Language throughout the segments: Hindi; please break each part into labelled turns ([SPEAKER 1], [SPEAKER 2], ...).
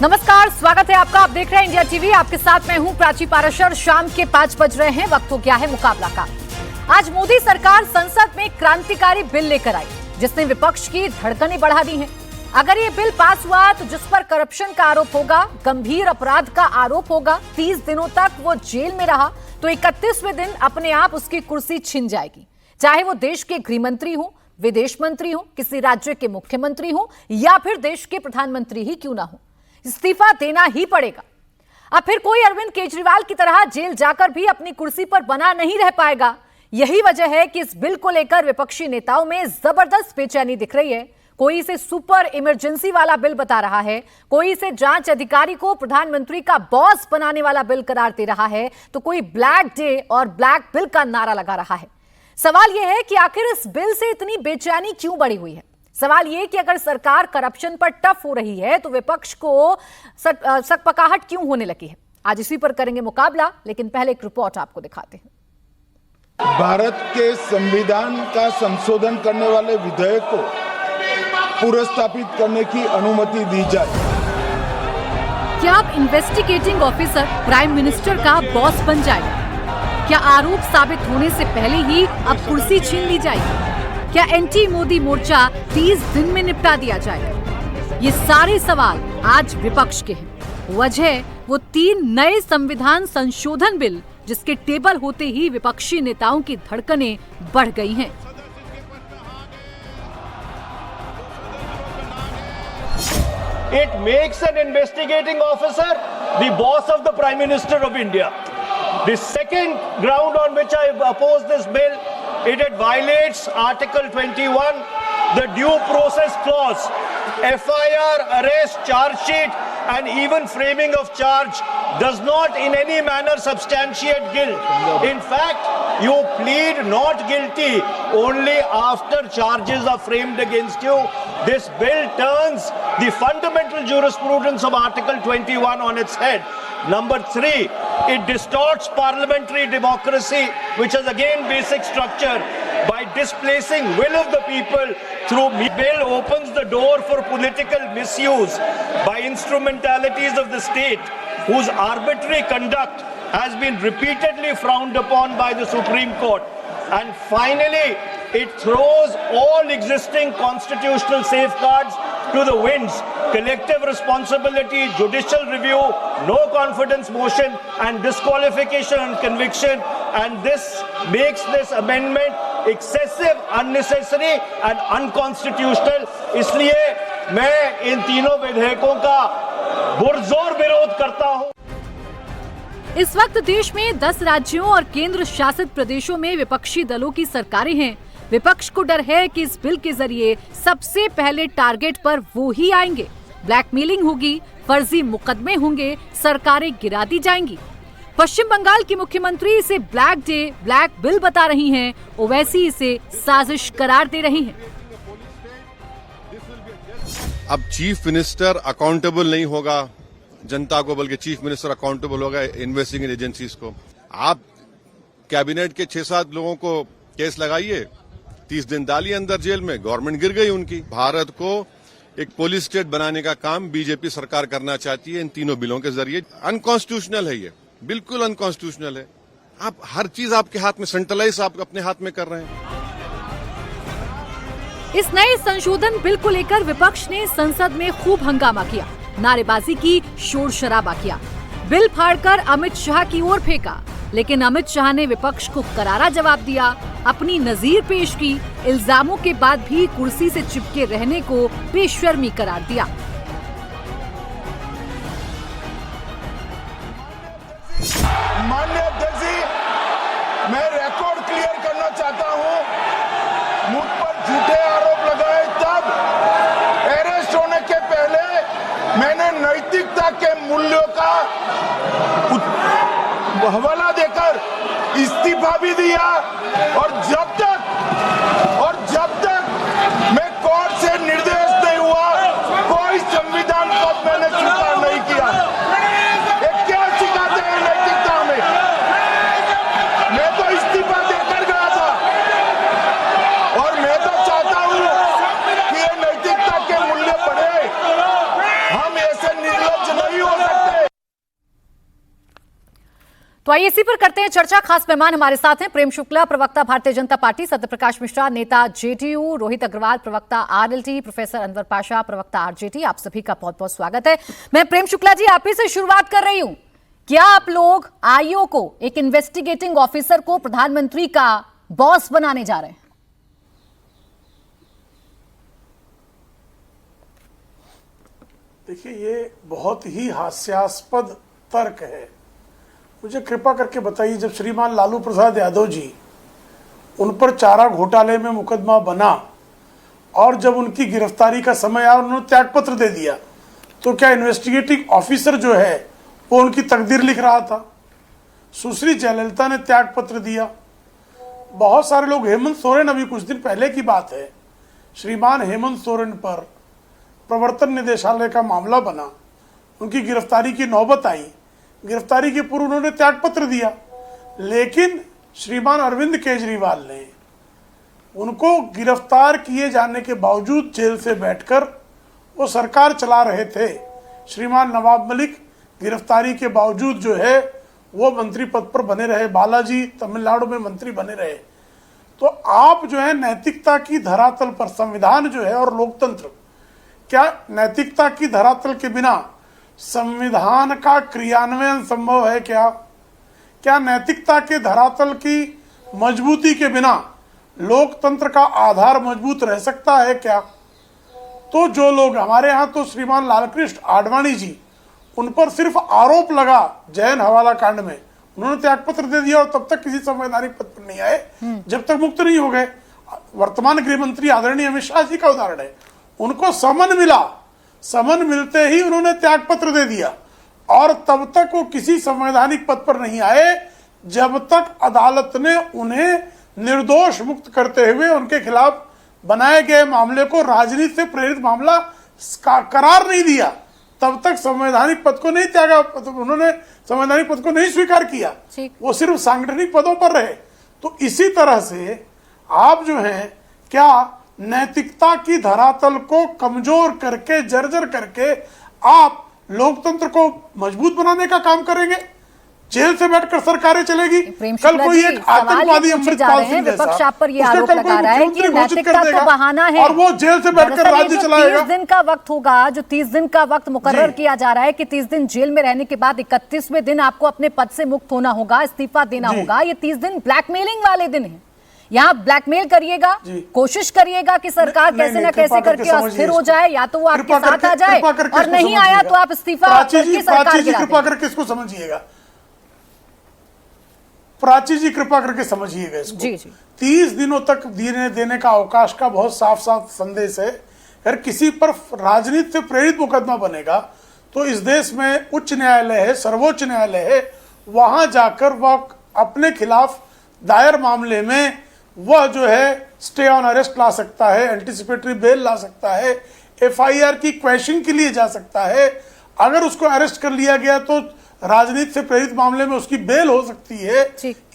[SPEAKER 1] नमस्कार, स्वागत है आपका। आप देख रहे हैं इंडिया टीवी। आपके साथ मैं हूं प्राची पाराशर। शाम के 5 बज रहे हैं। वक्त हो गया है मुकाबला का। आज मोदी सरकार संसद में क्रांतिकारी बिल लेकर आई जिसने विपक्ष की धड़कनें बढ़ा दी हैं। अगर ये बिल पास हुआ तो जिस पर करप्शन का आरोप होगा, गंभीर अपराध का आरोप होगा, 30 दिनों तक वो जेल में रहा तो 31वें दिन अपने आप उसकी कुर्सी छिन जाएगी। चाहे वो देश के गृह मंत्री हो, विदेश मंत्री हो, किसी राज्य के मुख्यमंत्री हो या फिर देश के प्रधानमंत्री ही क्यों ना हो, इस्तीफा देना ही पड़ेगा। अब फिर कोई अरविंद केजरीवाल की तरह जेल जाकर भी अपनी कुर्सी पर बना नहीं रह पाएगा। यही वजह है कि इस बिल को लेकर विपक्षी नेताओं में जबरदस्त बेचैनी दिख रही है। कोई इसे सुपर इमरजेंसी वाला बिल बता रहा है, कोई इसे जांच अधिकारी को प्रधानमंत्री का बॉस बनाने वाला बिल करार दे रहा है, तो कोई ब्लैक डे और ब्लैक बिल का नारा लगा रहा है। सवाल यह है कि आखिर इस बिल से इतनी बेचैनी क्यों बढ़ी हुई है। सवाल यह कि अगर सरकार करप्शन पर टफ हो रही है तो विपक्ष को सकपकाहट क्यों होने लगी है। आज इसी पर करेंगे मुकाबला, लेकिन पहले एक रिपोर्ट आपको दिखाते हैं।
[SPEAKER 2] भारत के संविधान का संशोधन करने वाले विधेयक को पुनर्स्थापित करने की अनुमति दी जाए।
[SPEAKER 1] क्या अब इन्वेस्टिगेटिंग ऑफिसर प्राइम मिनिस्टर का बॉस बन जाएगा? क्या आरोप साबित होने से पहले ही अब कुर्सी छीन ली जाएगी? क्या एंटी मोदी मोर्चा 30 दिन में निपटा दिया जाएगा? ये सारे सवाल आज विपक्ष के हैं। वजह वो 3 नए संविधान संशोधन बिल जिसके टेबल होते ही विपक्षी नेताओं की धड़कनें बढ़ गई हैं।
[SPEAKER 3] It makes an investigating officer the boss of the Prime Minister of India. The second ground on which I oppose this bill, it violates Article 21, the due process clause. FIR, arrest, charge sheet and even framing of charge does not in any manner substantiate guilt. In fact, you plead not guilty only after charges are framed against you. This bill turns the fundamental jurisprudence of Article 21 on its head. Number 3, it distorts parliamentary democracy, which is again basic structure, by displacing will of the people through bill opens the door for political misuse by instrumentalities of the state whose arbitrary conduct has been repeatedly frowned upon by the Supreme Court. And finally, it throws all existing constitutional safeguards to the winds. Collective responsibility, judicial review, no confidence motion and disqualification and conviction. And this makes this amendment excessive, unnecessary and unconstitutional. इसलिए मैं इन तीनों विधेयकों का पुरजोर विरोध करता हूँ।
[SPEAKER 1] इस वक्त देश में 10 राज्यों और केंद्र शासित प्रदेशों में विपक्षी दलों की सरकारें हैं। विपक्ष को डर है कि इस बिल के जरिए सबसे पहले टारगेट पर वो ही आएंगे। ब्लैकमेलिंग होगी, फर्जी मुकदमे होंगे, सरकारें गिरा दी जाएंगी। पश्चिम बंगाल की मुख्यमंत्री इसे ब्लैक डे, ब्लैक बिल बता रही हैं, ओवैसी इसे साजिश करार दे रही हैं।
[SPEAKER 4] अब चीफ मिनिस्टर अकाउंटेबल नहीं होगा जनता को, बल्कि चीफ मिनिस्टर अकाउंटेबल होगा इन्वेस्टिगेटिंग एजेंसीज को। आप कैबिनेट के 6-7 लोगों को केस लगाइए, 30 दिन डालिए अंदर जेल में, गवर्नमेंट गिर गई उनकी। भारत को एक पुलिस स्टेट बनाने का काम बीजेपी सरकार करना चाहती है इन तीनों बिलों के जरिए। अनकॉन्स्टिट्यूशनल है ये, बिल्कुल अनकॉन्स्टिट्यूशनल है। आप हर चीज आपके हाथ में, सेंट्रलाइज आप अपने हाथ में कर रहे हैं।
[SPEAKER 1] इस नए संशोधन बिल को लेकर विपक्ष ने संसद में खूब हंगामा किया, नारेबाजी की, शोर शराबा किया, बिल फाड़कर अमित शाह की ओर फेंका। लेकिन अमित शाह ने विपक्ष को करारा जवाब दिया, अपनी नजीर पेश की, इल्जामों के बाद भी कुर्सी से चिपके रहने को बेशर्मी करार दिया।
[SPEAKER 2] माननीय अध्यक्ष जी, मैं रिकॉर्ड क्लियर करना चाहता हूं। मुझ पर झूठे आरोप लगाए तब अरेस्ट होने के पहले मैंने नैतिकता के मूल्यों का हवाला देकर इस्तीफा भी दिया और जब तक मैं कोर्ट से निर्देश नहीं हुआ कोई संविधान पद मैंने स्वीकार नहीं किया। ये क्या सिखाते हैं नैतिकता में? मैं तो इस्तीफा देकर गया था और मैं तो चाहता हूं कि ये नैतिकता के मूल्य बढ़े। हम ऐसे निर्लज्ज
[SPEAKER 1] तो आइए इसी पर करते हैं चर्चा। खास मेहमान हमारे साथ हैं प्रेम शुक्ला, प्रवक्ता भारतीय जनता पार्टी, सत्यप्रकाश मिश्रा, नेता जेडीयू, रोहित अग्रवाल, प्रवक्ता आरएलटी, प्रोफेसर अनवर पाशा, प्रवक्ता आरजेडी। आप सभी का बहुत बहुत स्वागत है। मैं प्रेम शुक्ला जी आप ही से शुरुआत कर रही हूं। क्या आप लोग आईओ को, एक इन्वेस्टिगेटिंग ऑफिसर को प्रधानमंत्री का बॉस बनाने जा रहे हैं?
[SPEAKER 5] देखिए, ये बहुत ही हास्यास्पद तर्क है। मुझे कृपा करके बताइए, जब श्रीमान लालू प्रसाद यादव जी, उन पर चारा घोटाले में मुकदमा बना और जब उनकी गिरफ्तारी का समय आया उन्होंने त्यागपत्र दे दिया, तो क्या इन्वेस्टिगेटिंग ऑफिसर जो है वो उनकी तकदीर लिख रहा था? सुश्री जयललिता ने त्यागपत्र दिया। बहुत सारे लोग, हेमंत सोरेन, अभी कुछ दिन पहले की बात है, श्रीमान हेमंत सोरेन पर प्रवर्तन निदेशालय का मामला बना, उनकी गिरफ्तारी की नौबत आई, गिरफ्तारी के पूर्व उन्होंने त्यागपत्र दिया, लेकिन श्रीमान अरविंद केजरीवाल ने उनको गिरफ्तार किए जाने के बावजूद जेल से बैठकर वो सरकार चला रहे थे। श्रीमान नवाब मलिक गिरफ्तारी के बावजूद जो है वो मंत्री पद पर बने रहे, बालाजी तमिलनाडु में मंत्री बने रहे। तो आप जो है नैतिकता की धरातल पर, संविधान जो है और लोकतंत्र, क्या नैतिकता की धरातल के बिना संविधान का क्रियान्वयन संभव है? क्या नैतिकता के धरातल की मजबूती के बिना लोकतंत्र का आधार मजबूत रह सकता है क्या? तो जो लोग हमारे यहाँ, तो श्रीमान लालकृष्ण आडवाणी जी, उन पर सिर्फ आरोप लगा जैन हवाला कांड में, उन्होंने त्यागपत्र दे दिया और तब तक किसी संवैधानिक पद पर नहीं आए जब तक मुक्त नहीं हो गए। वर्तमान गृह मंत्री आदरणीय अमित शाह जी का उदाहरण है, उनको समन मिला, समन मिलते ही उन्होंने त्यागपत्र दे दिया और तब तक वो किसी संवैधानिक पद पर नहीं आए जब तक अदालत ने उन्हें निर्दोष मुक्त करते हुए उनके खिलाफ बनाए गए मामले को राजनीति से प्रेरित मामला करार नहीं दिया। तब तक संवैधानिक पद को नहीं त्यागा, उन्होंने संवैधानिक पद को नहीं स्वीकार किया, वो सिर्फ सांगठनिक पदों पर रहे। तो इसी तरह से आप जो हैं, क्या नैतिकता की धरातल को कमजोर करके, जर्जर करके आप लोकतंत्र को मजबूत बनाने का काम करेंगे? जेल से बैठकर सरकारें चलेगी? कल कोई एक आतंकवादी अमृतपाल सिंह
[SPEAKER 1] विपक्ष आप पर यह आरोप लगा रहा है कि नैतिकता तो बहाना है
[SPEAKER 5] और वो जेल से बैठकर राज्य चलाएगा।
[SPEAKER 1] 30 दिन का वक्त होगा, जो 30 दिन का वक्त मुकर्रर किया जा रहा है कि 30 दिन जेल में रहने के बाद 31वें दिन आपको अपने पद से मुक्त होना होगा, इस्तीफा देना होगा। ये 30 दिन ब्लैकमेलिंग वाले दिन है। यहाँ ब्लैकमेल करिएगा, कोशिश करिएगा कि सरकार कैसे न कैसे करके अस्थिर हो जाए, या तो वो आपके साथ आ जाए और नहीं आया तो आप इस्तीफा करके सरकार गिरा दें।
[SPEAKER 5] कृपा करके इसको समझिएगा, प्राची जी कृपा करके समझिएगा इसको। 30 दिनों तक देने का अवकाश का बहुत साफ साफ संदेश है। अगर किसी पर राजनीति से प्रेरित मुकदमा बनेगा तो इस देश में उच्च न्यायालय है, सर्वोच्च न्यायालय है, वहां जाकर वह अपने खिलाफ दायर मामले में वह जो है स्टे ऑन अरेस्ट ला सकता है, एंटीसिपेटरी बेल ला सकता है, एफआईआर की क्वेश्चन के लिए जा सकता है। अगर उसको अरेस्ट कर लिया गया तो राजनीति से प्रेरित मामले में उसकी बेल हो सकती है।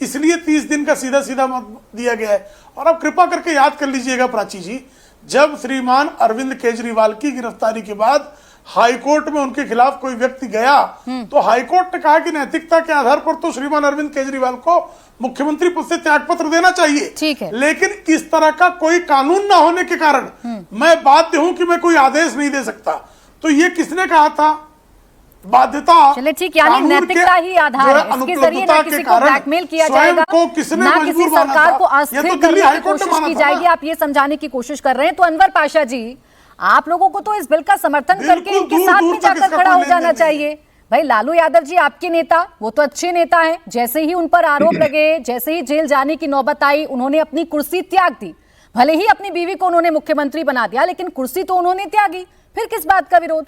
[SPEAKER 5] इसलिए 30 दिन का सीधा सीधा मत दिया गया है। और अब कृपा करके याद कर लीजिएगा प्राची जी, जब श्रीमान अरविंद केजरीवाल की गिरफ्तारी के बाद हाईकोर्ट में उनके खिलाफ कोई व्यक्ति गया तो हाईकोर्ट ने कहा कि नैतिकता के आधार पर तो श्रीमान अरविंद केजरीवाल को मुख्यमंत्री पद से त्यागपत्र देना चाहिए।
[SPEAKER 1] ठीक है।
[SPEAKER 5] लेकिन इस तरह का कोई कानून ना होने के कारण मैं बाध्य हूं कि मैं कोई आदेश नहीं दे सकता। तो ये किसने कहा था? बाध्यता।
[SPEAKER 1] चलिए ठीक, यानी नैतिकता ही आधार है, इसके जरिए ना किसी को ब्लैकमेल किया जाएगा, ना किसी सरकार को अस्थिर करने की कोशिश की जाएगी। आप ये समझाने की कोशिश कर रहे हैं। तो अनवर पाशा जी, आप लोगों को तो इस बिल का समर्थन करके इनके साथ में जाकर खड़ा हो जाना चाहिए। भाई लालू यादव जी आपके नेता, वो तो अच्छे नेता हैं, जैसे ही उन पर आरोप लगे, जैसे ही जेल जाने की नौबत आई, उन्होंने अपनी कुर्सी त्याग दी। भले ही अपनी बीवी को उन्होंने मुख्यमंत्री बना दिया, लेकिन कुर्सी तो उन्होंने त्यागी। फिर किस बात का विरोध?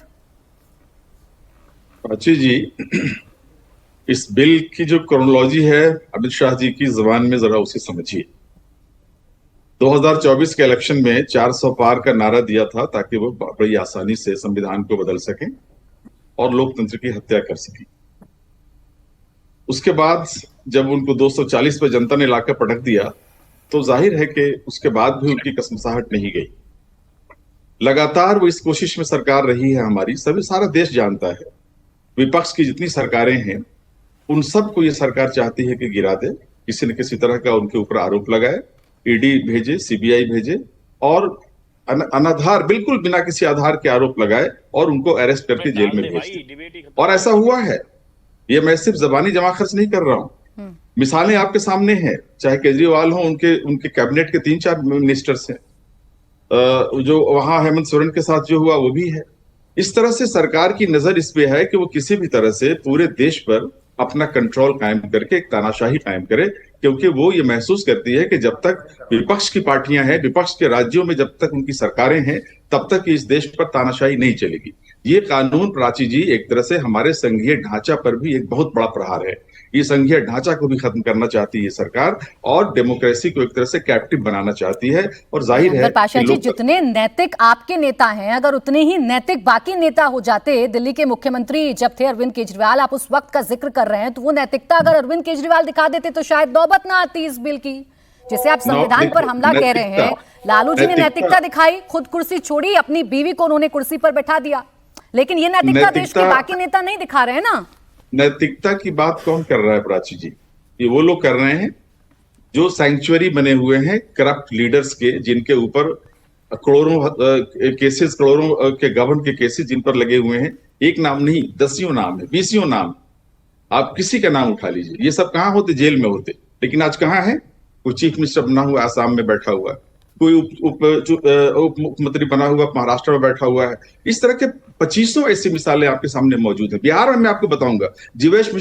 [SPEAKER 6] प्राची जी, इस बिल की जो क्रोनोलॉजी है अमित शाह जी की जबान में जरा उसे समझिए। 2024 के इलेक्शन में 400 पार का नारा दिया था ताकि वो बड़ी आसानी से संविधान को बदल सकें और लोकतंत्र की हत्या कर सकें। उसके बाद जब उनको 240 पे जनता ने लाकर पटक दिया तो जाहिर है कि उसके बाद भी उनकी कसमसाहट नहीं गई। लगातार वो इस कोशिश में सरकार रही है हमारी, सभी सारा देश जानता है। विपक्ष की जितनी सरकारें हैं उन सबको ये सरकार चाहती है कि गिरा दे, किसी न किसी तरह का उनके ऊपर आरोप लगाए, ईडी भेजे, सीबीआई भेजे और अनाधार, बिल्कुल बिना किसी आधार के आरोप लगाए और उनको अरेस्ट करके जेल में भेज दे। और ऐसा हुआ है। ये मैं सिर्फ जबानी जमा खर्च नहीं कर रहा हूं, मिसालें आपके सामने हैं। चाहे केजरीवाल हो, उनके कैबिनेट के 3-4 मिनिस्टर्स हैं, जो वहां हेमंत सोरेन के साथ जो हुआ वो भी है। इस तरह से सरकार की नजर इस पे है कि वो किसी भी तरह से पूरे देश पर अपना कंट्रोल कायम करके एक तानाशाही कायम करे, क्योंकि वो ये महसूस करती है कि जब तक विपक्ष की पार्टियां हैं, विपक्ष के राज्यों में जब तक उनकी सरकारें हैं, तब तक इस देश पर तानाशाही नहीं चलेगी। ये कानून, प्राची जी, एक तरह से हमारे संघीय ढांचा पर भी एक बहुत बड़ा प्रहार है। ये संघीय ढांचा को भी खत्म करना चाहती है सरकार और डेमोक्रेसी को एक तरह से कैप्टिव बनाना चाहती है। और जाहिर है
[SPEAKER 1] पाशा जी, जितने नैतिक आपके नेता हैं, अगर उतने ही नैतिक बाकी नेता हो जाते, दिल्ली के मुख्यमंत्री जब थे अरविंद केजरीवाल, आप उस वक्त का जिक्र कर रहे हैं, तो वो नैतिकता अगर अरविंद केजरीवाल दिखा देते तो शायद नौबत ना आती इस बिल की, जिसे आप संविधान पर हमला कह रहे हैं। लालू जी ने नैतिकता दिखाई, खुद कुर्सी छोड़ी, अपनी बीवी को उन्होंने कुर्सी पर बैठा दिया, लेकिन ये नैतिकता देश के बाकी नेता नहीं दिखा रहे हैं ना।
[SPEAKER 6] नैतिकता की बात कौन कर रहा है प्राची जी? ये वो लोग कर रहे हैं जो सैंक्चुअरी बने हुए हैं करप्ट लीडर्स के, जिनके ऊपर करोड़ों केसेस, करोड़ों के गवर्न के केसेस जिन पर लगे हुए हैं। एक नाम नहीं, 10 नाम है, 20 नाम। आप किसी का नाम उठा लीजिए, ये सब कहां होते? जेल में होते। लेकिन आज कहां है? कोई चीफ मिनिस्टर बना हुआ आसाम में बैठा हुआ है, कोई उप मुख्यमंत्री बना हुआ महाराष्ट्र में बैठा हुआ है। इस तरह के 2500 ऐसी मिसालें आपके सामने मौजूद है। बिहार में मैं आपको बताऊंगा, जीवेश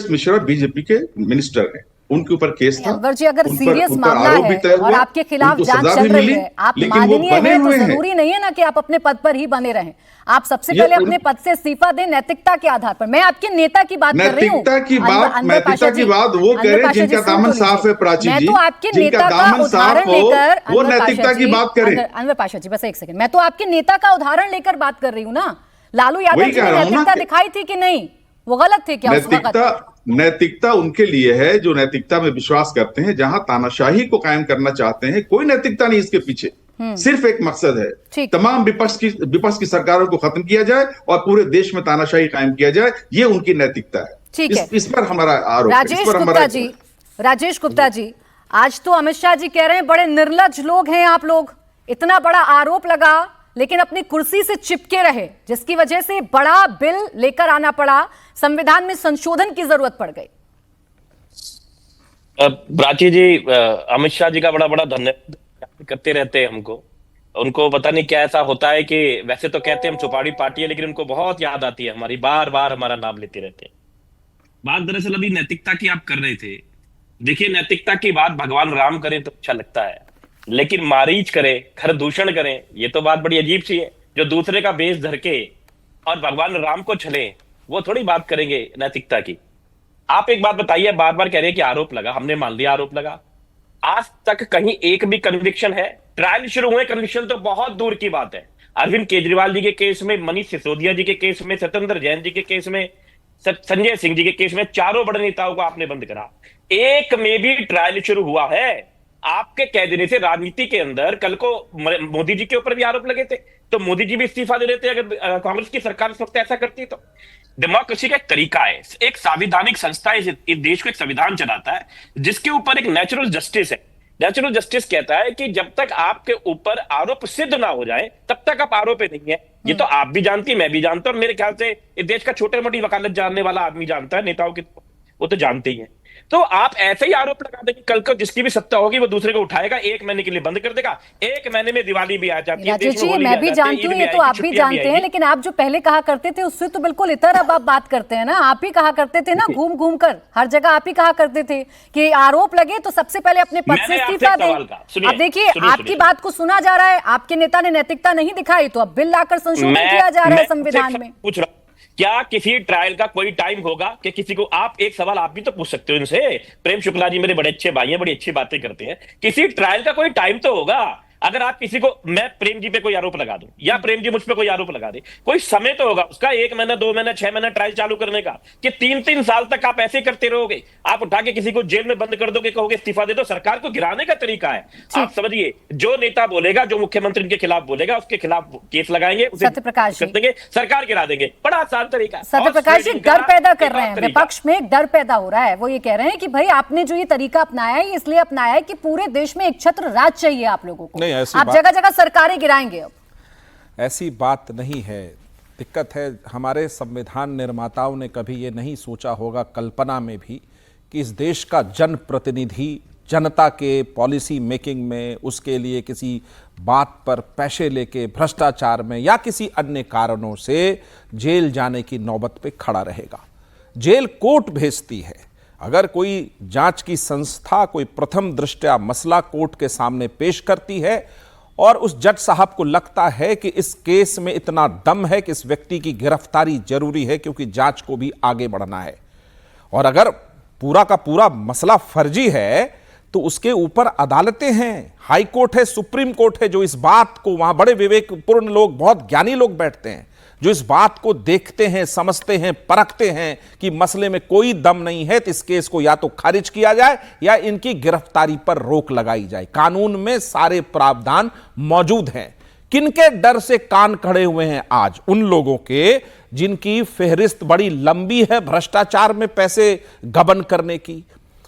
[SPEAKER 6] मिश्रा बीजेपी के मिनिस्टर हैं, उनके ऊपर केस था।
[SPEAKER 1] अनवर जी, अगर सीरियस मामला है और आपके खिलाफ जांच चल रही है, आप माननीय हैं, तो जरूरी नहीं है ना कि आप अपने पद पर ही बने रहें। आप सबसे पहले अपने पद से इस्तीफा दें नैतिकता के आधार पर। मैं आपके नेता की बात कर रही हूँ।
[SPEAKER 6] नैतिकता की बात वो करें जिनका दामन साफ है प्राची जी।
[SPEAKER 1] मैं तो आपके नेता का उदाहरण लेकर,
[SPEAKER 6] वो नैतिकता की बात करें।
[SPEAKER 1] अनवर पाशा जी, बस एक सेकंड, मैं तो आपके नेता का उदाहरण लेकर बात कर रही हूँ ना। लालू यादव जी ने नैतिकता दिखाई थी कि नहीं? वो गलत थे क्या उस वक्त?
[SPEAKER 6] नैतिकता उनके लिए है जो नैतिकता में विश्वास करते हैं, जहां तानाशाही को कायम करना चाहते हैं। कोई नैतिकता नहीं इसके पीछे, सिर्फ एक मकसद है, तमाम विपक्ष की सरकारों को खत्म किया जाए और पूरे देश में तानाशाही कायम किया जाए। ये उनकी नैतिकता है।
[SPEAKER 1] ठीक है,
[SPEAKER 6] इस पर हमारा आरोप है।
[SPEAKER 1] राजेश गुप्ता जी, आज तो अमित शाह जी कह रहे हैं बड़े निर्लज्ज लोग हैं आप लोग, इतना बड़ा आरोप लगा लेकिन अपनी कुर्सी से चिपके रहे, जिसकी वजह से बड़ा बिल लेकर आना पड़ा, संविधान में संशोधन की जरूरत पड़ गई।
[SPEAKER 7] प्राची जी, अमित शाह जी का बड़ा बड़ा धन्यवाद करते रहते हैं हमको। उनको पता नहीं क्या ऐसा होता है कि वैसे तो कहते हैं हम चौपाड़ी पार्टी है, लेकिन उनको बहुत याद आती है हमारी, बार बार हमारा नाम लेते रहते हैं। बात दरअसल अभी नैतिकता की आप कर रहे थे। देखिए, नैतिकता की बात भगवान राम करें तो अच्छा लगता है, लेकिन मारीच करे, खर दूषण करें, ये तो बात बड़ी अजीब सी है। जो दूसरे का बेस धर के और भगवान राम को छले, वो थोड़ी बात करेंगे नैतिकता की। आप एक बात बताइए, बार बार कह रहे हैं कि आरोप लगा, हमने मान लिया आरोप लगा। आज तक कहीं एक भी कन्विक्शन है? ट्रायल शुरू हुए, कन्विक्शन तो बहुत दूर की बात है। अरविंद केजरीवाल जी के केस में, मनीष सिसोदिया जी के केस में, सत्येंद्र जैन जी के केस में, संजय सिंह जी के केस में, चारों बड़े नेताओं को आपने बंद करा। एक में भी ट्रायल शुरू हुआ है? आपके कह देने से राजनीति के अंदर कल को मोदी जी के ऊपर भी आरोप लगे थे, तो मोदी जी भी इस्तीफा दे देते अगर कांग्रेस की सरकार इस वक्त ऐसा करती। तो डेमोक्रेसी का एक तरीका है, एक संवैधानिक संस्था इस देश को एक संविधान चलाता है जिसके ऊपर एक नेचुरल जस्टिस है। नेचुरल जस्टिस कहता है कि जब तक आपके ऊपर आरोप सिद्ध ना हो जाए तब तक आप आरोपी नहीं है। ये तो आप भी जानती है, मैं भी जानता हूं, मेरे ख्याल से इस देश का छोटे मोटी वकालत जानने वाला आदमी जानता है, नेताओं की वो तो जानते ही है। तो आप ऐसे ही आरोप लगा देंगे, कल को जिसकी भी सत्ता होगी वो दूसरे को उठाएगा, 1 महीने के लिए बंद कर देगा। 1 महीने में दिवाली भी आ जाती है,
[SPEAKER 1] राजेश जी, मैं भी जानती हूँ, ये तो आप भी जानते हैं, लेकिन आप जो पहले कहा करते थे उससे तो बिल्कुल इतर अब आप बात करते हैं ना। आप ही कहा करते थे ना, घूम घूम कर हर जगह आप ही कहा करते थे कि आरोप लगे तो सबसे पहले अपने पद से इस्तीफा दें। अब देखिए, आपकी बात को सुना जा रहा है, आपके नेता ने नैतिकता नहीं दिखाई तो अब बिल लाकर संशोधन किया जा रहा है संविधान में।
[SPEAKER 7] पूछ रहा, क्या किसी ट्रायल का कोई टाइम होगा कि किसी को? आप एक सवाल आप भी तो पूछ सकते हो इनसे। प्रेम शुक्ला जी मेरे बड़े अच्छे भाई हैं, बड़ी अच्छी बातें करते हैं। किसी ट्रायल का कोई टाइम तो होगा। अगर आप किसी को, मैं प्रेम जी पे कोई आरोप लगा दूं या प्रेम जी मुझ पे कोई आरोप लगा दे, कोई समय तो होगा उसका, 1 महीना 2 महीना 6 महीना ट्रायल चालू करने का, कि 3-3 साल तक आप ऐसे करते रहोगे? आप उठा के किसी को जेल में बंद कर दोगे, कहोगे इस्तीफा दे दो? सरकार को गिराने का तरीका है। आप समझिए, जो नेता बोलेगा, जो मुख्यमंत्री के खिलाफ बोलेगा, उसके खिलाफ केस लगाएंगे, उसे
[SPEAKER 1] सत्यप्रकाश जी
[SPEAKER 7] कर देंगे, सरकार गिरा देंगे। बड़ा आसान तरीका है।
[SPEAKER 1] सत्यप्रकाश जी डर पैदा कर रहे हैं, विपक्ष में एक डर पैदा हो रहा है। वो ये कह रहे हैं कि भाई आपने जो ये तरीका अपनाया है, इसलिए अपनाया है कि पूरे देश में एक छत्र राज चाहिए आप लोगों को, आप जगह जगह सरकारें गिराएंगे। अब
[SPEAKER 8] ऐसी बात नहीं है। दिक्कत है, हमारे संविधान निर्माताओं ने कभी ये नहीं सोचा होगा, कल्पना में भी, कि इस देश का जनप्रतिनिधि जनता के पॉलिसी मेकिंग में, उसके लिए किसी बात पर पैसे लेके भ्रष्टाचार में या किसी अन्य कारणों से जेल जाने की नौबत पे खड़ा रहेगा। जेल कोर्ट भेजती है। अगर कोई जांच की संस्था कोई प्रथम दृष्टया मसला कोर्ट के सामने पेश करती है और उस जज साहब को लगता है कि इस केस में इतना दम है कि इस व्यक्ति की गिरफ्तारी जरूरी है क्योंकि जांच को भी आगे बढ़ना है, और अगर पूरा का पूरा मसला फर्जी है तो उसके ऊपर अदालतें हैं, हाई कोर्ट है, सुप्रीम कोर्ट है, जो इस बात को, वहां बड़े विवेकपूर्ण लोग, बहुत ज्ञानी लोग बैठते हैं जो इस बात को देखते हैं, समझते हैं, परखते हैं कि मसले में कोई दम नहीं है तो इस केस को या तो खारिज किया जाए या इनकी गिरफ्तारी पर रोक लगाई जाए। कानून में सारे प्रावधान मौजूद हैं। किनके डर से कान खड़े हुए हैं आज? उन लोगों के जिनकी फेहरिस्त बड़ी लंबी है भ्रष्टाचार में पैसे गबन करने की।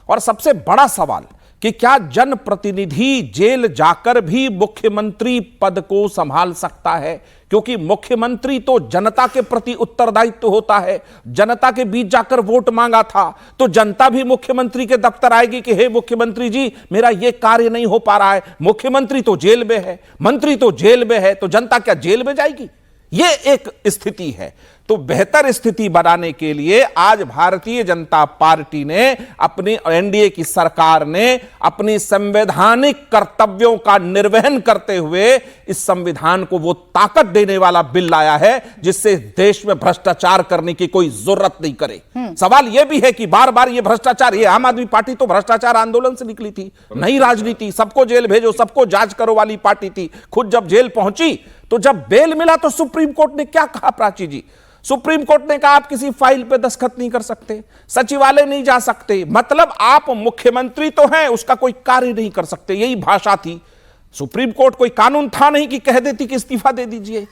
[SPEAKER 8] और सबसे बड़ा सवाल कि क्या जनप्रतिनिधि जेल जाकर भी मुख्यमंत्री पद को संभाल सकता है? क्योंकि मुख्यमंत्री तो जनता के प्रति उत्तरदायित्व होता है। जनता के बीच जाकर वोट मांगा था तो जनता भी मुख्यमंत्री के दफ्तर आएगी कि हे मुख्यमंत्री जी, मेरा यह कार्य नहीं हो पा रहा है। मुख्यमंत्री तो जेल में है, मंत्री तो जेल में है, तो जनता क्या जेल में जाएगी? यह एक स्थिति है। तो बेहतर स्थिति बनाने के लिए आज भारतीय जनता पार्टी ने, अपनी एनडीए की सरकार ने अपनी संवैधानिक कर्तव्यों का निर्वहन करते हुए इस संविधान को वो ताकत देने वाला बिल लाया है जिससे देश में भ्रष्टाचार करने की कोई जरूरत नहीं करे। सवाल यह भी है कि बार बार ये भ्रष्टाचार, ये आम आदमी पार्टी तो भ्रष्टाचार आंदोलन से निकली थी, नई राजनीति, सबको जेल भेजो, सबको जांच करो वाली पार्टी थी। खुद जब जेल पहुंची तो जब बेल मिला तो सुप्रीम कोर्ट ने क्या कहा? प्राची जी, सुप्रीम कोर्ट ने कहा आप किसी फाइल पे दस्तखत नहीं कर सकते, सचिवालय नहीं जा सकते, मतलब आप मुख्यमंत्री तो हैं, उसका कोई कार्य नहीं कर सकते। यही भाषा थी। सुप्रीम कोर्ट कोई कानून था नहीं कि कह देती कि इस्तीफा दे दीजिए।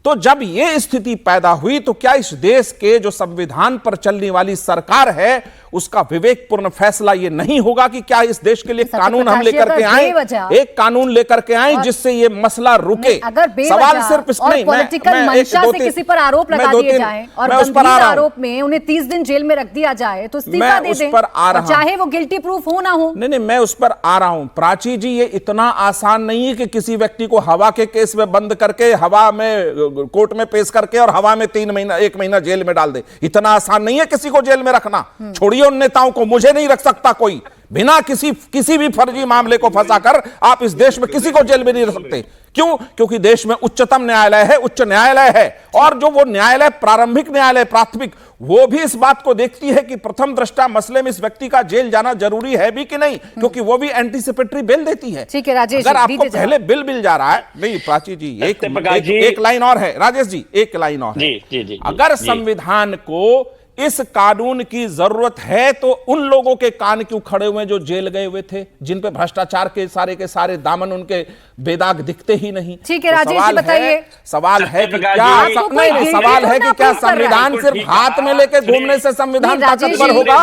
[SPEAKER 8] तो जब यह स्थिति पैदा हुई तो क्या इस देश के जो संविधान पर चलने वाली सरकार है उसका विवेकपूर्ण फैसला यह नहीं होगा कि क्या इस देश के लिए कानून हम लेकर के आए, एक कानून लेकर के आए जिससे ये मसला रुके? सवाल सिर्फ इस नहीं,
[SPEAKER 1] पॉलिटिकल मंशा से किसी पर आरोप लगा दिए जाए और गंभीर आरोप में उन्हें 30 दिन जेल में रख दिया जाए तो इस्तीफा दे दें, चाहे वो गिल्टी प्रूफ हो ना हो। नहीं, मैं उस पर आ रहा हूं प्राची जी। ये इतना आसान नहीं है कि किसी व्यक्ति को हवा के केस में बंद करके, हवा में कोर्ट में पेश करके और हवा में 3 महीना 1 महीना जेल में डाल दे। इतना आसान नहीं है किसी को जेल में रखना। छोड़िए उन नेताओं को, मुझे नहीं रख सकता कोई। बिना किसी भी फर्जी मामले को फंसाकर आप इस देश में किसी को जेल में नहीं रख सकते। क्यों? क्योंकि देश में उच्चतम न्यायालय है, उच्च न्यायालय है, और जो वो न्यायालय, प्रारंभिक न्यायालय, प्राथमिक, वो भी इस बात को देखती है कि प्रथम दृष्टया मसले में इस व्यक्ति का जेल जाना जरूरी है भी कि नहीं, क्योंकि वो भी एंटीसिपेटरी बेल देती है। ठीक है राजेश,
[SPEAKER 8] अगर आपको पहले बिल मिल जा रहा है, नहीं प्राची जी, एक लाइन और है राजेश जी, एक लाइन और है। अगर संविधान को इस कानून की जरूरत है तो उन लोगों के कान क्यों खड़े हुए जो जेल गए हुए थे, जिन पे भ्रष्टाचार के सारे दामन उनके बेदाग दिखते ही नहीं?
[SPEAKER 1] ठीक है राजेश जी, बताइए।
[SPEAKER 8] सवाल है कि क्या सवाल है कि क्या संविधान सिर्फ हाथ में लेके घूमने से संविधान ताकतवर होगा,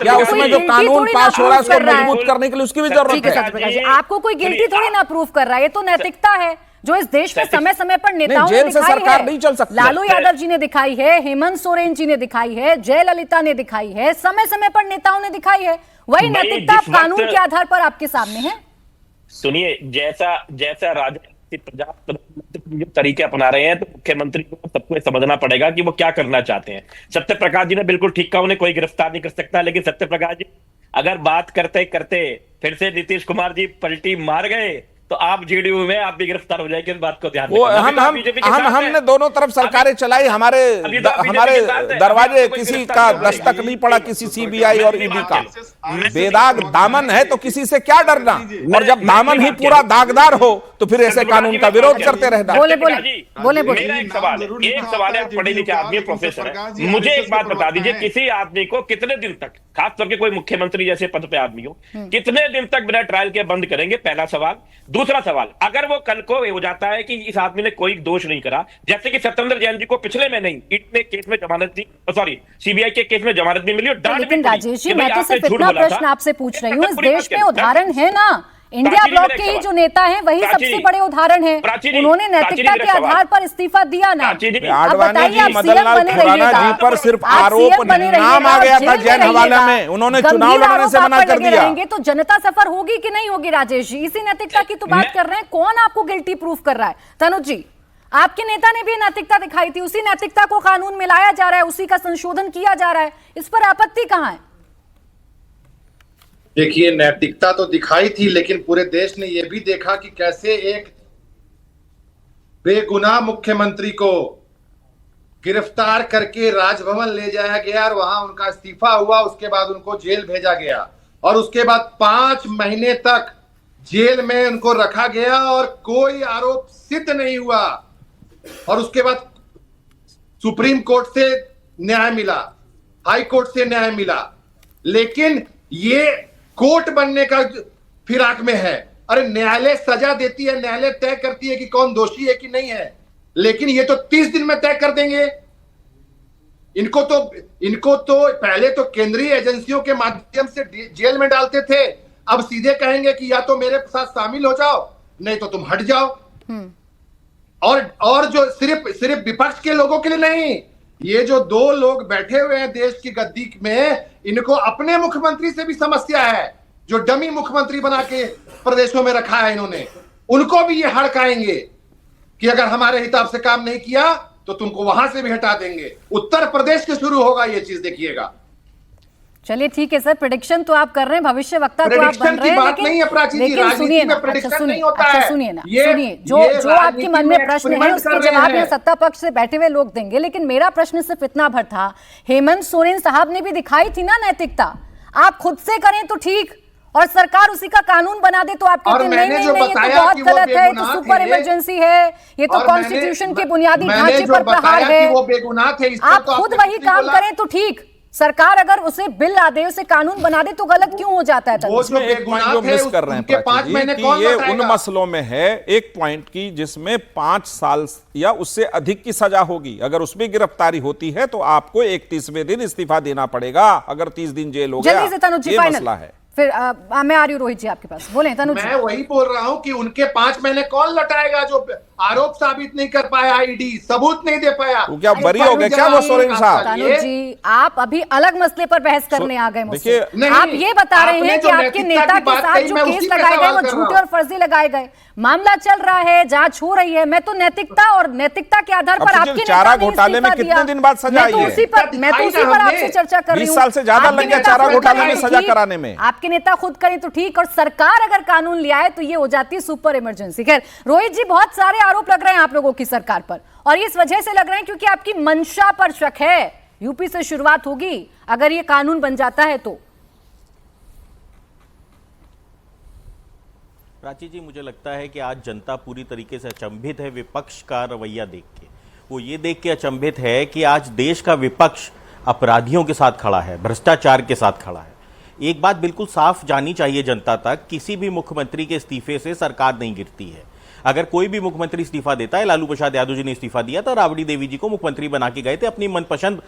[SPEAKER 8] या उसमें जो कानून पास हो रहा है उसको मजबूत करने के लिए उसकी भी जरूरत है?
[SPEAKER 1] आपको कोई गिल्टी थोड़ी ना प्रूफ कर रहा है, ये तो नैतिकता है जो इस देश में समय समय पर नेताओं ने दिखाई
[SPEAKER 8] सरकार नहीं चल सकती।
[SPEAKER 1] लालू यादव जी ने दिखाई है, हेमंत सोरेन जी ने दिखाई है, जयललिता ने दिखाई है, समय समय पर नेताओं ने दिखाई है। वही नैतिकता कानून के आधार पर आपके सामने है।
[SPEAKER 7] सुनिए, जैसा प्रजातंत्र तरीके अपना रहे हैं तो मुख्यमंत्री को सबको समझना पड़ेगा कि वो क्या करना चाहते हैं। सत्यप्रकाश जी ने बिल्कुल ठीक कहा, उन्हें कोई गिरफ्तार नहीं कर सकता, लेकिन सत्यप्रकाश जी अगर बात करते करते फिर से नीतीश कुमार जी पलटी मार गए तो आप जेडीयू में आप भी गिरफ्तार हो जाएंगे। इस बात को ध्यान रखना।
[SPEAKER 8] हमने दोनों तरफ सरकारें चलाई, हमारे दरवाजे किसी का दस्तक नहीं पड़ा, किसी सीबीआई और ईडी का। बेदाग दामन है तो किसी से क्या डरना, और जब दामन ही पूरा दागदार हो तो फिर ऐसे कानून का विरोध करते रहना।
[SPEAKER 1] बोले बोले बोले बोले
[SPEAKER 7] मेरा एक सवाल है, आप पढ़े लिखे आदमी, प्रोफेसर है, मुझे एक बात बता दीजिए, किसी आदमी को कितने दिन तक, खास करके कोई मुख्यमंत्री जैसे पद पे आदमी हो, कितने दिन तक बिना ट्रायल के बंद करेंगे? पहला सवाल। दूसरा सवाल, अगर वो कल को हो जाता है कि इस आदमी ने कोई दोष नहीं करा, जैसे कि सत्येंद्र जैन जी को पिछले में नहीं, इतने केस में जमानत थी, सॉरी सीबीआई के केस में जमानत भी मिली और डांट भी
[SPEAKER 1] लेकिन
[SPEAKER 7] पड़ी
[SPEAKER 1] राजेश जी,
[SPEAKER 7] कि
[SPEAKER 1] मैं
[SPEAKER 7] भाई
[SPEAKER 1] तो
[SPEAKER 7] आपने
[SPEAKER 1] सिर्फ
[SPEAKER 7] झूठ
[SPEAKER 1] इतना
[SPEAKER 7] बोला था।
[SPEAKER 1] प्रश्न आपसे पूछ रही हूँ, इस
[SPEAKER 7] पूरी
[SPEAKER 1] देश
[SPEAKER 7] बात
[SPEAKER 1] में
[SPEAKER 7] करें।
[SPEAKER 1] उदाहरण है ना, इंडिया
[SPEAKER 7] प्राची जी,
[SPEAKER 1] ब्लॉक
[SPEAKER 7] मेरा
[SPEAKER 1] के
[SPEAKER 7] एक
[SPEAKER 1] ही जो
[SPEAKER 7] सवाल।
[SPEAKER 1] नेता हैं वही
[SPEAKER 7] प्राची
[SPEAKER 1] सबसे
[SPEAKER 7] जी,
[SPEAKER 1] बड़े उदाहरण हैं।
[SPEAKER 7] प्राची जी,
[SPEAKER 1] उन्होंने
[SPEAKER 7] प्राची जी,
[SPEAKER 1] नैतिकता
[SPEAKER 7] मेरा
[SPEAKER 1] के
[SPEAKER 7] सवाल।
[SPEAKER 1] आधार पर इस्तीफा दिया ना।
[SPEAKER 7] प्राची जी,
[SPEAKER 1] अब
[SPEAKER 8] आडवाणी
[SPEAKER 1] बताइए,
[SPEAKER 8] जी,
[SPEAKER 1] आप
[SPEAKER 8] मदन
[SPEAKER 1] सीएम
[SPEAKER 8] लाल
[SPEAKER 1] बने
[SPEAKER 8] खुराना
[SPEAKER 1] रहिएगा,
[SPEAKER 8] जी पर सिर्फ
[SPEAKER 1] आप
[SPEAKER 8] आरोप
[SPEAKER 1] सीएम बने
[SPEAKER 8] नाम
[SPEAKER 1] रहिएगा
[SPEAKER 8] आ
[SPEAKER 1] और
[SPEAKER 8] गया था
[SPEAKER 1] जेल में
[SPEAKER 8] जैन हवाला
[SPEAKER 1] रहिएगा,
[SPEAKER 8] में, उन्होंने
[SPEAKER 1] गंभीर
[SPEAKER 8] चुनाव लड़ने
[SPEAKER 1] आरोप
[SPEAKER 8] से
[SPEAKER 1] आप
[SPEAKER 8] मना
[SPEAKER 1] पर
[SPEAKER 8] कर
[SPEAKER 1] लगे
[SPEAKER 8] दिया।
[SPEAKER 1] रहेंगे तो जनता सफर होगी कि नहीं होगी? राजेश जी, इसी नैतिकता की तो बात कर रहे हैं। कौन आपको गिल्टी प्रूफ कर रहा है? तनुज जी, आपके नेता ने भी नैतिकता दिखाई थी, उसी नैतिकता को कानून में लाया जा रहा है, उसी का संशोधन किया जा रहा है, इस पर आपत्ति कहां है?
[SPEAKER 9] देखिए, नैतिकता तो दिखाई थी, लेकिन पूरे देश ने यह भी देखा कि कैसे एक बेगुनाह मुख्यमंत्री को गिरफ्तार करके राजभवन ले जाया गया और वहां उनका इस्तीफा हुआ। उसके बाद उनको जेल भेजा गया और उसके बाद 5 महीने तक जेल में उनको रखा गया और कोई आरोप सिद्ध नहीं हुआ। और उसके बाद सुप्रीम कोर्ट से न्याय मिला, हाई कोर्ट से न्याय मिला, लेकिन ये कोर्ट बनने का फिराक में है। अरे न्यायालय सजा देती है, न्यायालय तय करती है कि कौन दोषी है कि नहीं है, लेकिन ये तो 30 दिन में तय कर देंगे। इनको तो पहले तो केंद्रीय एजेंसियों के माध्यम से जेल में डालते थे, अब सीधे कहेंगे कि या तो मेरे साथ शामिल हो जाओ, नहीं तो तुम हट जाओ। और जो सिर्फ विपक्ष के लोगों के लिए नहीं, ये जो 2 लोग बैठे हुए हैं देश की गद्दी में, इनको अपने मुख्यमंत्री से भी समस्या है, जो डमी मुख्यमंत्री बना के प्रदेशों में रखा है इन्होंने, उनको भी ये हड़काएंगे कि अगर हमारे हिसाब से काम नहीं किया तो तुमको वहां से भी हटा देंगे। उत्तर प्रदेश से शुरू होगा ये चीज, देखिएगा।
[SPEAKER 1] चलिए ठीक है सर, प्रेडिक्शन तो आप कर रहे हैं, भविष्य वक्ता तो आप बन रहे हैं, लेकिन सुनिए ना, अच्छा सुनिए ना, जो आपके मन में प्रश्न है उसके जवाब यहाँ सत्ता पक्ष से बैठे हुए लोग देंगे, लेकिन मेरा प्रश्न सिर्फ इतना भर था, हेमंत सोरेन साहब ने भी दिखाई थी ना नैतिकता, आप खुद से करें तो ठीक और सरकार उसी का कानून बना दे तो आप कहते हैं नहीं, ये तो बहुत गलत है, ये तो सुपर इमरजेंसी है, ये तो कॉन्स्टिट्यूशन के बुनियादी ढांचे पर प्रहार है। आप खुद वही काम करें तो ठीक, सरकार अगर उसे बिल ला दे, उसे कानून बना दे तो गलत क्यों हो जाता है?
[SPEAKER 8] उसमें एक पॉइंट जो मिस कर रहे हैं प्राची जी, कि ये उन मसलों में है, एक पॉइंट की जिसमें 5 साल या उससे अधिक की सजा होगी। अगर उसमें गिरफ्तारी होती है तो आपको 31वें दिन इस्तीफा देना पड़ेगा, अगर 30 दिन जेल हो गया।
[SPEAKER 1] जल्दी से तनुज जी,
[SPEAKER 8] ये
[SPEAKER 1] फाइनल
[SPEAKER 8] मसला है।
[SPEAKER 1] फिर मैं आ रही हूँ रोहित जी आपके पास, बोले तनुज जी।
[SPEAKER 9] मैं वही बोल रहा हूं कि उनके 5 महीने कौन लौटाएगा जो आरोप साबित नहीं कर पाया, ईडी सबूत नहीं दे पाया।
[SPEAKER 8] तो क्या बरी हो गए क्या वो सोरेन साहब?
[SPEAKER 1] तनुज जी, आप अभी अलग मसले पर बहस करने आ गए मुझसे।
[SPEAKER 8] देखिए,
[SPEAKER 1] आप ये बता रहे हैं कि आपके नेता के साथ जो केस लगाए गए वो झूठे और फर्जी लगाए गए, मामला चल रहा है, जांच हो रही है। मैं तो नैतिकता के आधार पर आपके
[SPEAKER 8] चारा घोटाले में कितने दिन बाद सजा आई है?
[SPEAKER 1] मैं तो उसी पर आपसे चर्चा कर रही हूँ।
[SPEAKER 8] 20 साल से ज्यादा लग गया चारा घोटाले में सजा कराने में।
[SPEAKER 1] आपके नेता खुद करें तो ठीक, और सरकार अगर कानून ले आए तो ये हो जाती है सुपर इमरजेंसी। खैर रोहित जी, बहुत सारे आरोप लग रहे हैं आप लोगों की सरकार पर, और इस वजह से लग रहे हैं क्योंकि आपकी मंशा पर शक है। यूपी से शुरुआत होगी अगर ये कानून बन जाता है तो।
[SPEAKER 10] प्राची जी, मुझे लगता है कि आज जनता पूरी तरीके से अचंभित है विपक्ष का रवैया देख के। वो ये देख के अचंभित है कि आज देश का विपक्ष अपराधियों के साथ खड़ा है, भ्रष्टाचार के साथ खड़ा है। एक बात बिल्कुल साफ जानी चाहिए जनता तक, किसी भी मुख्यमंत्री के इस्तीफे से सरकार नहीं गिरती है। अगर कोई भी मुख्यमंत्री इस्तीफा देता है, लालू प्रसाद यादव जी ने इस्तीफा दिया था, राबड़ी देवी जी को मुख्यमंत्री बना के गए थे, अपनी मनपसंद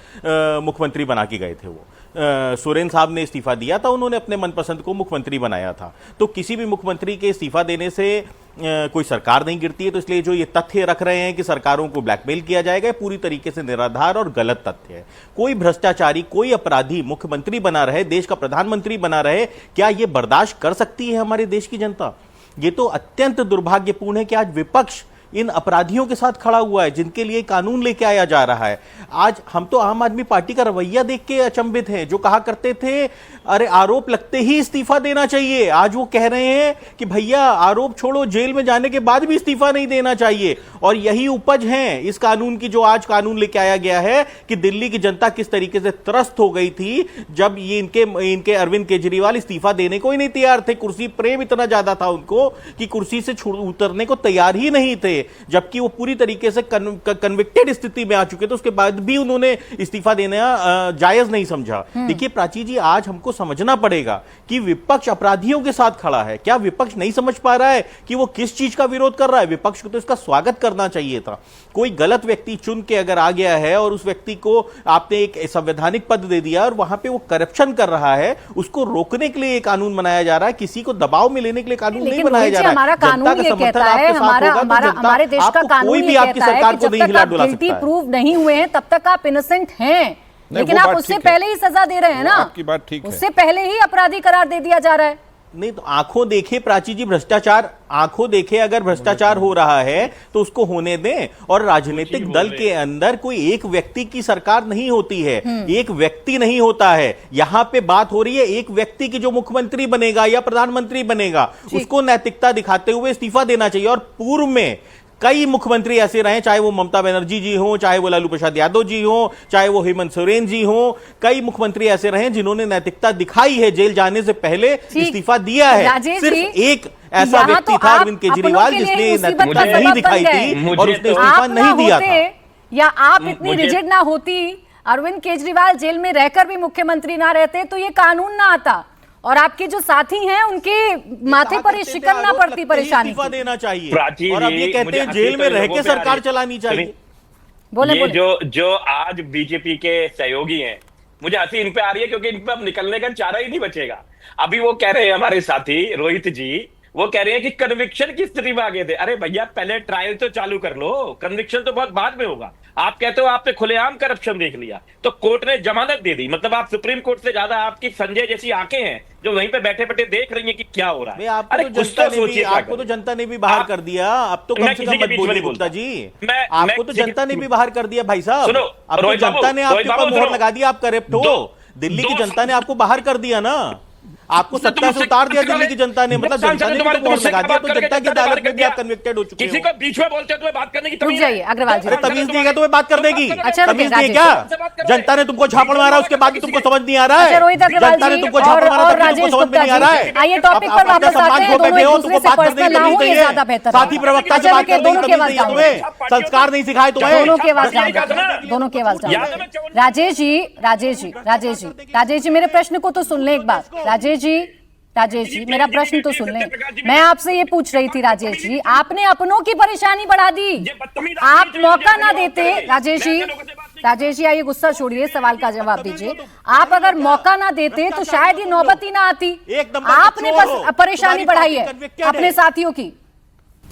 [SPEAKER 10] मुख्यमंत्री बना के गए थे। वो सोरेन साहब ने इस्तीफा दिया था, उन्होंने अपने मनपसंद को मुख्यमंत्री बनाया था। तो किसी भी मुख्यमंत्री के इस्तीफा देने से कोई सरकार नहीं गिरती है। तो इसलिए जो ये तथ्य रख रहे हैं कि सरकारों को ब्लैकमेल किया जाएगा, पूरी तरीके से निराधार और गलत तथ्य है। कोई भ्रष्टाचारी, कोई अपराधी मुख्यमंत्री बना रहे, देश का प्रधानमंत्री बना रहे, क्या ये बर्दाश्त कर सकती है हमारे देश की जनता? ये तो अत्यंत दुर्भाग्यपूर्ण है कि आज विपक्ष इन अपराधियों के साथ खड़ा हुआ है जिनके लिए कानून लेके आया जा रहा है। आज हम तो आम आदमी पार्टी का रवैया देख के अचंभित हैं, जो कहा करते थे अरे आरोप लगते ही इस्तीफा देना चाहिए, आज वो कह रहे हैं कि भैया आरोप छोड़ो, जेल में जाने के बाद भी इस्तीफा नहीं देना चाहिए। और यही उपज है इस कानून की, जो आज कानून लेके आया गया है कि दिल्ली की जनता किस तरीके से त्रस्त हो गई थी जब ये इनके अरविंद केजरीवाल इस्तीफा देने को ही नहीं तैयार थे। कुर्सी प्रेम इतना ज्यादा था उनको कि कुर्सी से उतरने को तैयार ही नहीं थे, जबकि वो पूरी तरीके से कन्विक्टेड स्थिति में आ चुके थे, उसके बाद भी उन्होंने इस्तीफा देना जायज नहीं समझा। देखिए प्राची जी, आज हमको समझना पड़ेगा कि विपक्ष अपराधियों के साथ खड़ा है। क्या विपक्ष नहीं समझ पा रहा है कि वो किस चीज का विरोध कर रहा है? विपक्ष को तो इसका स्वागत करना चाहिए था। कोई गलत व्यक्ति चुन के अगर आ गया है और उस व्यक्ति को आपने एक संवैधानिक पद दे दिया और वहां पे वो करप्शन कर रहा है, उसको रोकने के लिए कानून बनाया जा रहा है, किसी को दबाव में लेने के लिए कानून नहीं बनाया जा रहा है।
[SPEAKER 1] हमारा कानून ये कहता है, हमारे देश का कानून ये कहता है कि जब तक आप गिल्टी प्रूव नहीं हुए हैं तब तक आप इनोसेंट हैं, लेकिन आप उससे पहले ही सजा दे रहे हैं ना।
[SPEAKER 8] आपकी बात ठीक है,
[SPEAKER 1] उससे पहले ही अपराधी करार दे दिया जा रहा है।
[SPEAKER 10] नहीं तो आंखों देखे प्राची जी भ्रष्टाचार, आंखों देखे अगर भ्रष्टाचार हो रहा है तो उसको होने दें। और राजनीतिक दल के अंदर कोई एक व्यक्ति की सरकार नहीं होती है, एक व्यक्ति नहीं होता है। यहां पे बात हो रही है एक व्यक्ति की जो मुख्यमंत्री बनेगा या प्रधानमंत्री बनेगा, उसको नैतिकता दिखाते हुए इस्तीफा देना चाहिए। और पूर्व में कई मुख्यमंत्री ऐसे रहे, चाहे वो ममता बनर्जी जी हो, चाहे वो लालू प्रसाद यादव जी हो, चाहे वो हेमंत सोरेन जी हो, कई मुख्यमंत्री ऐसे रहे जिन्होंने नैतिकता दिखाई है, जेल जाने से पहले इस्तीफा दिया है। सिर्फ एक ऐसा व्यक्ति था अरविंद केजरीवाल जिसने नैतिकता नहीं दिखाई थी और उसने इस्तीफा नहीं दिया था।
[SPEAKER 1] या आप इतनी रिजिड ना होती, अरविंद केजरीवाल जेल में रहकर भी मुख्यमंत्री ना रहते तो ये कानून ना आता और आपके जो साथी हैं उनके माथे पर ये शिकन ना पड़ती परेशानी।
[SPEAKER 10] देना चाहिए और अब ये कहते हैं जेल में रह के सरकार चलानी चाहिए।
[SPEAKER 7] बोले जो आज बीजेपी के सहयोगी हैं, मुझे हंसी इन पे आ रही है क्योंकि इन पे अब निकलने का चारा ही नहीं बचेगा। अभी वो कह रहे हैं हमारे साथी रोहित जी, वो कह रहे हैं कि कन्विक्शन की स्थिति में आ गए थे। अरे भैया पहले ट्रायल तो चालू कर लो, कन्विक्शन तो बहुत बाद में होगा। आप कहते हो आपने खुलेआम करप्शन देख लिया तो कोर्ट ने जमानत दे दी, मतलब आप सुप्रीम कोर्ट से ज्यादा आपकी संजय जैसी आंखें हैं जो वहीं पे बैठे बैठे देख रही हैं कि क्या हो रहा है।
[SPEAKER 10] अरे आपको तो जनता ने भी बाहर कर दिया, अब तो कम से कम मत बोलिए गुप्ता जी। आपको तो जनता ने भी बाहर कर दिया भाई साहब, अब तो जनता ने आपके ऊपर मोहर लगा दिया, आप करप्ट हो। दिल्ली की जनता ने आपको बाहर कर दिया ना, आपको सत्ता से उतार दिया दिल्ली की जनता ने, मतलब जनता ने भी तो मोहर लगा दिया, तो जनता की अदालत में भी आप कन्विक्टेड हो चुके हो।
[SPEAKER 7] किसी को बीच में बोलते हो तुम्हें बात करने की तमीज
[SPEAKER 1] है? अग्रवाल जी
[SPEAKER 10] तमीज नहीं है तुम्हें बात करने की, तमीज नहीं है क्या? जनता ने तुमको झापड़ मारा, उसके बाद भी तुमको समझ नहीं आ रहा है। जनता ने तुमको झापड़ मारा, तुमको समझ में नहीं आ रहा है।
[SPEAKER 1] आइए टॉपिक पर वापस आते हैं, दोनों एक दूसरे से पर्सनल ना हो, ये ज्यादा बेहतर है।
[SPEAKER 10] साथी प्रवक्ता से बात करने की तमीज नहीं है तुम्हें, संस्कार नहीं सिखाए तुम्हें।
[SPEAKER 1] दोनों की आवाज दोनों की आवाज राजेश जी मेरे प्रश्न को तो सुन लें एक बार। राजेश जी मेरा प्रश्न तो सुन लें। मैं आपसे ये पूछ रही थी राजेश जी, आपने अपनों की परेशानी बढ़ा दी, आप मौका ना देते। राजेश जी आइए गुस्सा छोड़िए, सवाल का जवाब दीजिए। आप अगर मौका ना देते तो शायद ये नौबत ही ना आती। आपने बस परेशानी बढ़ाई है अपने साथियों की।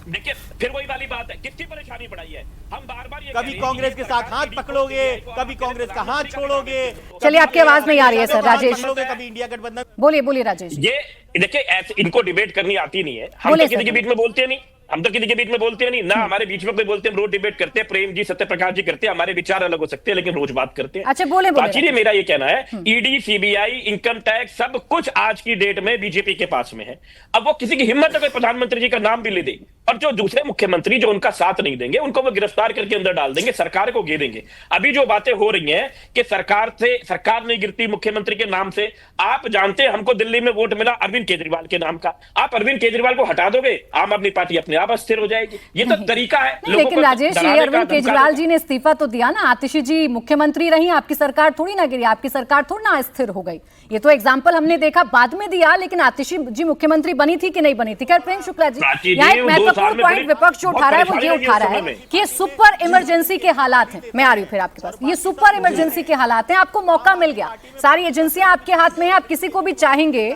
[SPEAKER 7] देखिए फिर वही वाली बात है, किसकी परेशानी बढ़ाई है? हम बार-बार ये
[SPEAKER 10] कभी कांग्रेस के साथ हाथ पकड़ोगे, कभी कांग्रेस का हाथ छोड़ोगे।
[SPEAKER 1] चलिए आपकी आवाज नहीं आ रही है सर राजेश,
[SPEAKER 10] कभी इंडिया गठबंधन।
[SPEAKER 1] बोलिए राजेश।
[SPEAKER 7] ये देखिए ऐसे इनको डिबेट करनी आती नहीं है, हम तो किसी के बीच में बोलते नहीं, हम तो किसी के बीच में बोलते नहीं ना, हमारे बीच में कोई बोलते हैं, रोज डिबेट करते हैं, प्रेम जी सत्यप्रकाश जी करते हैं, हमारे विचार अलग हो सकते हैं लेकिन रोज बात करते हैं।
[SPEAKER 1] अच्छा बोले
[SPEAKER 7] मेरा ये कहना है ईडी सीबीआई इनकम टैक्स सब कुछ आज की डेट में बीजेपी के पास में है। अब वो किसी की हिम्मत है प्रधानमंत्री जी का नाम भी ले दे और जो दूसरे मुख्यमंत्री जो उनका साथ नहीं देंगे उनको वो गिरफ्तार करके अंदर डाल देंगे, सरकार को घेरेंगे। अभी जो बातें हो रही हैं कि सरकार नहीं गिरती मुख्यमंत्री के नाम से, आप जानते हैं हमको दिल्ली में वोट मिला अरविंद केजरीवाल के नाम का, आप अरविंद केजरीवाल को हटा दोगे आम आदमी पार्टी अपने आप अस्थिर हो जाएगी। ये तो तरीका है।
[SPEAKER 1] लेकिन राजेश ये अरविंद केजरीवाल जी ने इस्तीफा तो दिया ना, आतिशी जी मुख्यमंत्री रही, आपकी सरकार थोड़ी ना गिरी, आपकी सरकार थोड़ी ना अस्थिर हो गई। ये तो एग्जांपल हमने देखा बाद में दिया, लेकिन आतिशी जी मुख्यमंत्री बनी थी कि नहीं बनी थी? खैर प्रेम शुक्ला जी यहाँ एक महत्वपूर्ण पॉइंट विपक्ष जो उठा रहा है वो ये उठा रहा है कि ये सुपर इमरजेंसी के हालात हैं। मैं आ रही हूँ फिर आपके पास। ये सुपर इमरजेंसी के हालात हैं, आपको मौका मिल गया, सारी एजेंसियां आपके हाथ में है, आप किसी को भी चाहेंगे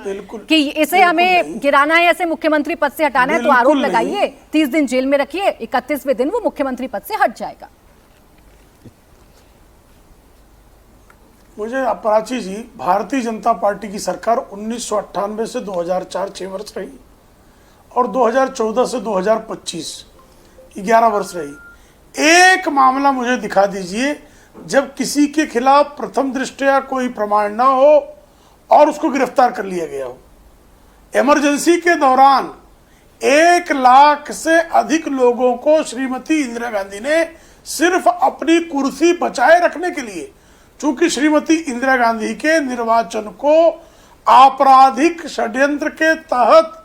[SPEAKER 1] कि इसे हमें गिराना है, ऐसे मुख्यमंत्री पद से हटाना है तो आरोप लगाइए, 30 दिन जेल में रखिए, 31वें दिन वो मुख्यमंत्री पद से हट जाएगा।
[SPEAKER 5] मुझे प्राची जी, भारतीय जनता पार्टी की सरकार 1998 से 2004 6 वर्ष रही और 2014 से 2025 11 वर्ष रही। एक मामला मुझे दिखा दीजिए जब किसी के खिलाफ प्रथम दृष्टया कोई प्रमाण ना हो और उसको गिरफ्तार कर लिया गया हो। इमरजेंसी के दौरान 1 लाख से अधिक लोगों को श्रीमती इंदिरा गांधी ने सिर्फ अपनी कुर्सी बचाए रखने के लिए, चूंकि श्रीमती इंदिरा गांधी के निर्वाचन को आपराधिक षड्यंत्र के तहत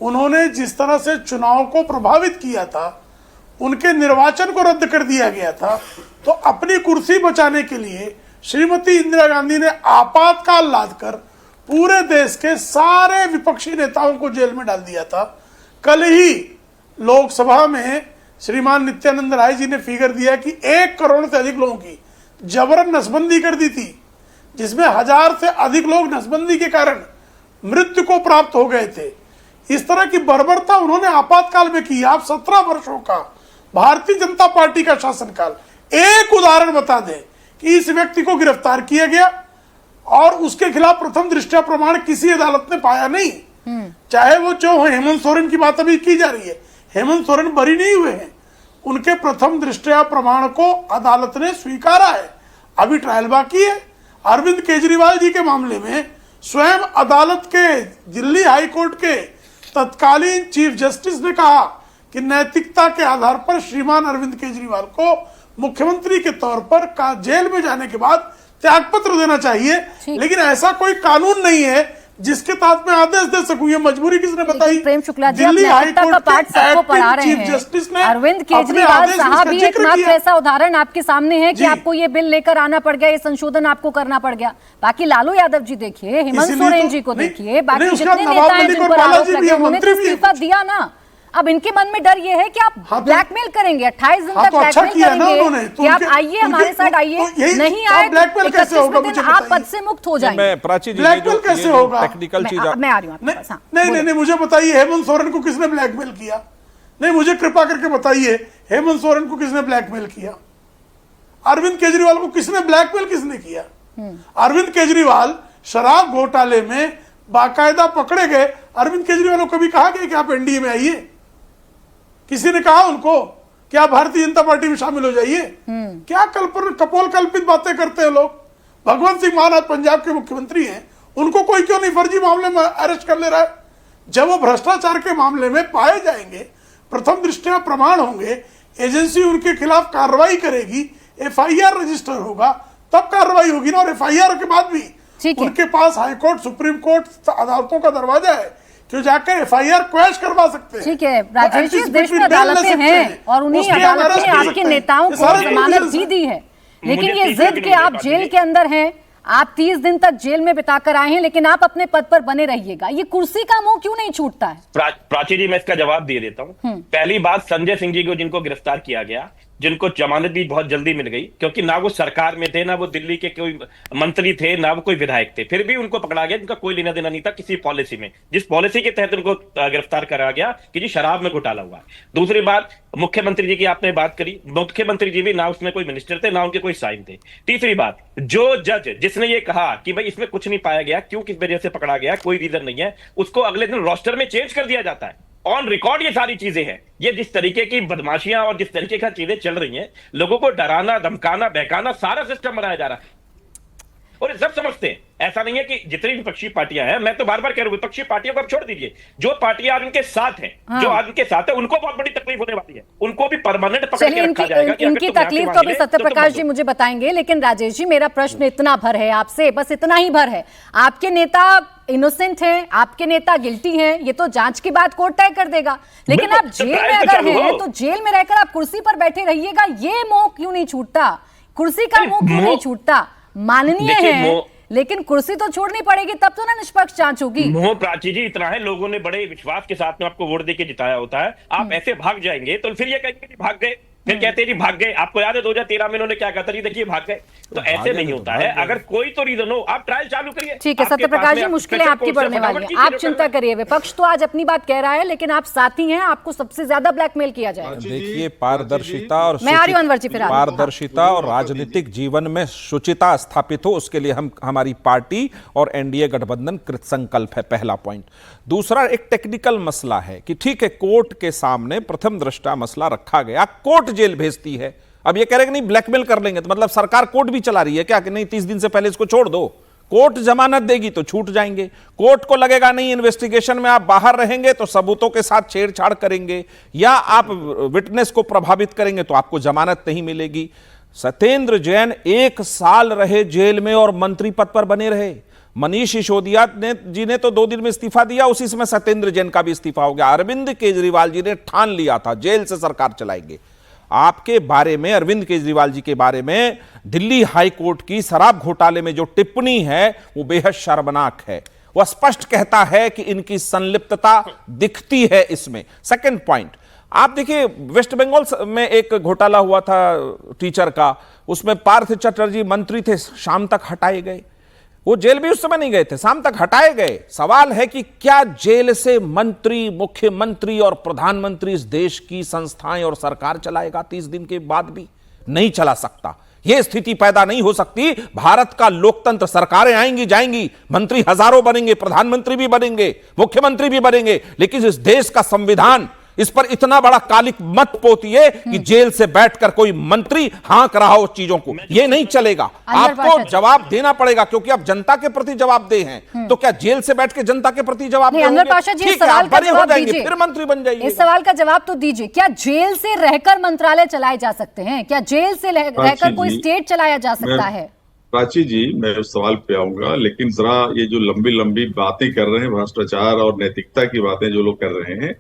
[SPEAKER 5] उन्होंने जिस तरह से चुनाव को प्रभावित किया था, उनके निर्वाचन को रद्द कर दिया गया था, तो अपनी कुर्सी बचाने के लिए श्रीमती इंदिरा गांधी ने आपातकाल लादकर पूरे देश के सारे विपक्षी नेताओं को जेल में डाल दिया था। कल ही लोकसभा में श्रीमान नित्यानंद राय जी ने फिगर दिया कि 1 करोड़ से अधिक लोगों की जबरन नसबंदी कर दी थी, जिसमें 1000 से अधिक लोग नसबंदी के कारण मृत्यु को प्राप्त हो गए थे। इस तरह की बर्बरता उन्होंने आपातकाल में की। आप 17 वर्षों का भारतीय जनता पार्टी का शासनकाल, एक उदाहरण बता दें कि इस व्यक्ति को गिरफ्तार किया गया और उसके खिलाफ प्रथम दृष्टया प्रमाण किसी अदालत ने पाया नहीं। चाहे वो जो हेमंत सोरेन की बात अभी की जा रही है, हेमंत सोरेन बरी नहीं हुए हैं, उनके प्रथम दृष्टया प्रमाण को अदालत ने स्वीकारा है, अभी ट्रायल बाकी है। अरविंद केजरीवाल जी के मामले में स्वयं अदालत के, दिल्ली हाई कोर्ट के तत्कालीन चीफ जस्टिस ने कहा कि नैतिकता के आधार पर श्रीमान अरविंद केजरीवाल को मुख्यमंत्री के तौर पर जेल में जाने के बाद त्यागपत्र देना चाहिए, लेकिन ऐसा कोई कानून नहीं है जिसके तहत मैं आदेश दे सकूं। ये मजबूरी किसने बताई?
[SPEAKER 1] प्रेम शुक्ला जी,
[SPEAKER 5] दिल्ली हाई कोर्ट
[SPEAKER 1] का पाठ सबको पढ़ा रहे
[SPEAKER 5] चीफ
[SPEAKER 1] हैं।
[SPEAKER 5] जस्टिस ने
[SPEAKER 1] अरविंद केजरीवाल साहब ही एकमात्र ऐसा उदाहरण आपके सामने है कि आपको ये बिल लेकर आना पड़ गया, ये संशोधन आपको करना पड़ गया। बाकी लालू यादव जी देखिए, हेमंत सोरेन जी को देखिए, बाकी जितने नेता हैं जिन पर आरोप लगे उन्होंने तो इस्तीफा दिया ना। अब इनके मन में डर ये है कि आप ब्लैकमेल करेंगे, 28 दिन तक ब्लैकमेल करेंगे कि आप आइए हमारे साथ आइए, नहीं आए 31वें दिन आप पद से मुक्त हो जाएंगे।
[SPEAKER 8] मैं प्राची जी,
[SPEAKER 5] ब्लैकमेल कैसे होगा?
[SPEAKER 8] टेक्निकल चीज
[SPEAKER 1] मैं आ रही हूँ आपके पास। हाँ,
[SPEAKER 5] नहीं, मुझे बताइए हेमंत सोरेन को किसने ब्लैकमेल किया? नहीं, मुझे कृपा करके बताइए हेमंत सोरेन को किसने ब्लैकमेल किया? अरविंद केजरीवाल को किसने ब्लैकमेल किसने किया? अरविंद केजरीवाल शराब घोटाले में बाकायदा पकड़े गए। अरविंद केजरीवाल को कभी कहा गया कि आप एनडीए में आइए? किसी ने कहा उनको कि आप भारतीय जनता पार्टी में शामिल हो जाइए? क्या कपोल कल्पित बातें करते हैं लोग। भगवंत सिंह मान आज पंजाब के मुख्यमंत्री हैं, उनको कोई क्यों नहीं फर्जी मामले में अरेस्ट कर ले रहा है? जब वो भ्रष्टाचार के मामले में पाए जाएंगे, प्रथम दृष्टया प्रमाण होंगे, एजेंसी उनके खिलाफ कार्रवाई करेगी, एफआईआर रजिस्टर होगा, तब कार्रवाई होगी ना। और एफआईआर के बाद भी उनके पास हाईकोर्ट, सुप्रीम कोर्ट अदालतों का दरवाजा है, जो जाकर एफआईआर क्वैश करवा सकते हैं।
[SPEAKER 1] ठीक है राजेश जी, देश में अदालतें हैं और उन्हीं अदालत ने आपके नेताओं को जमानत भी दी है, लेकिन ये जिद के आप जेल के अंदर हैं, आप 30 दिन तक जेल में बिताकर आए हैं, लेकिन आप अपने पद पर बने रहिएगा। ये कुर्सी का मोह क्यों नहीं छूटता है?
[SPEAKER 7] प्राची जी, मैं इसका जवाब दे देता हूं। पहली बात, संजय सिंह जी को जिनको गिरफ्तार किया गया, जिनको जमानत भी बहुत जल्दी मिल गई, क्योंकि ना वो सरकार में थे, ना वो दिल्ली के कोई मंत्री थे, ना वो कोई विधायक थे, फिर भी उनको पकड़ा गया। उनका कोई लेना देना नहीं था किसी पॉलिसी में, जिस पॉलिसी के तहत उनको गिरफ्तार करा गया कि जी शराब में घोटाला हुआ। दूसरी बात, मुख्यमंत्री जी की आपने बात करी, मुख्यमंत्री जी भी ना उसमें कोई मिनिस्टर थे, ना उनके कोई साइन थे। तीसरी बात, जो जज जिसने ये कहा कि भाई इसमें कुछ नहीं पाया गया, क्यों किस वजह से पकड़ा गया, कोई रीजन नहीं है, उसको अगले दिन रोस्टर में चेंज कर दिया जाता है। ऑन रिकॉर्ड ये सारी चीजें हैं। ये जिस तरीके की बदमाशियां और जिस तरीके का चीजें चल रही हैं, लोगों को डराना, धमकाना, बहकाना, सारा सिस्टम बनाया जा रहा है और ये सब समझते हैं। ऐसा नहीं है कि जितनी विपक्षी पार्टियां हैं, मैं तो बार बार कह रहा हूं, विपक्षी पार्टियों को अब छोड़ दीजिए। जो पार्टियां आज उनके साथ हैं, जो आज उनके साथ है, उनको बहुत बड़ी तकलीफ होने वाली है। उनको भी परमानेंट पकड़ के रखा जाएगा कि
[SPEAKER 1] इनकी तकलीफ तो अभी सत्यप्रकाश जी मुझे बताएंगे, लेकिन राजेश जी, मेरा प्रश्न इतना भर है आपसे, बस इतना ही भर है। आपके नेता इनोसेंट हैं, आपके नेता गिल्टी हैं, ये तो जांच के बाद कोर्ट तय कर देगा, लेकिन आप जेल में अगर हैं तो जेल में रहकर आप कुर्सी पर बैठे रहिएगा। ये मोह क्यों नहीं छूटता? कुर्सी का मोह क्यों नहीं छूटता? माननीय है, लेकिन कुर्सी तो छोड़नी पड़ेगी, तब तो ना निष्पक्ष जांच होगी।
[SPEAKER 7] मोह प्राची जी इतना है, लोगों ने बड़े विश्वास के साथ में आपको वोट देके जिताया होता है, आप ऐसे भाग जाएंगे तो फिर ये कहेंगे कि भाग गए, फिर कहते हैं जी भाग गए। आपको याद है 2013 में इन्होंने क्या कहा था, जी देखिए भाग गए। तो ऐसे नहीं होता है, अगर कोई तो रीजन हो आप ट्रायल चालू करिए।
[SPEAKER 1] ठीक है सत्य प्रकाश जी, मुश्किलें आपकी बढ़ने वाली हैं, आप चिंता करिए। विपक्ष तो आज अपनी बात कह रहा है, लेकिन आप साथी हैं, आपको सबसे ज्यादा ब्लैकमेल किया जाएगा।
[SPEAKER 8] देखिए, पारदर्शिता और
[SPEAKER 1] मैं आ रही हूं अनवर जी, फिर आ रही हूं।
[SPEAKER 8] पारदर्शिता और राजनीतिक जीवन में शुचिता स्थापित हो, उसके लिए हमारी पार्टी और एनडीए गठबंधन कृत संकल्प है, पहला पॉइंट। दूसरा, एक टेक्निकल मसला है कि ठीक है, कोर्ट के सामने प्रथम दृष्टा मसला रखा गया, कोर्ट जेल भेजती है। अब ये कह रहे कि नहीं ब्लैकमेल कर लेंगे, तो मतलब सरकार कोर्ट भी चला रही है क्या कि नहीं 30 दिन से पहले इसको छोड़ दो, कोर्ट जमानत देगी तो छूट जाएंगे। कोर्ट को लगेगा नहीं इन्वेस्टिगेशन में आप बाहर रहेंगे तो सबूतों के साथ छेड़छाड़ करेंगे या आप विटनेस को प्रभावित करेंगे तो आपको जमानत नहीं मिलेगी। सत्येंद्र जैन 1 साल रहे जेल में और मंत्री पद पर बने रहे। मनीष सिसोदिया जी ने तो 2 दिन में इस्तीफा दिया, उसी समय सत्येंद्र जैन का भी इस्तीफा हो गया। अरविंद केजरीवाल जी ने ठान लिया था जेल से सरकार चलाएंगे। आपके बारे में, अरविंद केजरीवाल जी के बारे में दिल्ली हाई कोर्ट की शराब घोटाले में जो टिप्पणी है वो बेहद शर्मनाक है। वह स्पष्ट कहता है कि इनकी संलिप्तता दिखती है इसमें। सेकंड पॉइंट, आप देखिए वेस्ट बंगाल में एक घोटाला हुआ था टीचर का, उसमें पार्थ चटर्जी मंत्री थे, शाम तक हटाए गए। वो जेल भी उस समय नहीं गए थे, शाम तक हटाए गए। सवाल है कि क्या जेल से मंत्री, मुख्यमंत्री और प्रधानमंत्री इस देश की संस्थाएं और सरकार चलाएगा 30 दिन के बाद भी? नहीं चला सकता। यह स्थिति पैदा नहीं हो सकती। भारत का लोकतंत्र, सरकारें आएंगी जाएंगी, मंत्री हजारों बनेंगे, प्रधानमंत्री भी बनेंगे, मुख्यमंत्री भी बनेंगे, लेकिन इस देश का संविधान इस पर इतना बड़ा कालिक मत पोतिए कि जेल से बैठकर कोई मंत्री हाँक रहा हो चीजों को, ये नहीं चलेगा। आपको जवाब देना पड़ेगा, क्योंकि आप जनता के प्रति जवाबदेह हैं। तो क्या जेल से बैठ के जनता के प्रति जवाब देंगे?
[SPEAKER 1] अनवर पाशा जी, इस सवाल का जवाब दीजिए,
[SPEAKER 8] फिर मंत्री बन जाइए।
[SPEAKER 1] इस सवाल का जवाब तो दीजिए, क्या जेल से रहकर मंत्रालय चलाए जा सकते हैं? क्या जेल से रहकर कोई स्टेट चलाया जा सकता है?
[SPEAKER 6] प्राची जी, मैं उस सवाल पे आऊंगा, लेकिन जरा ये जो लंबी लंबी बातें कर रहे हैं, भ्रष्टाचार और नैतिकता की बातें जो लोग कर रहे हैं,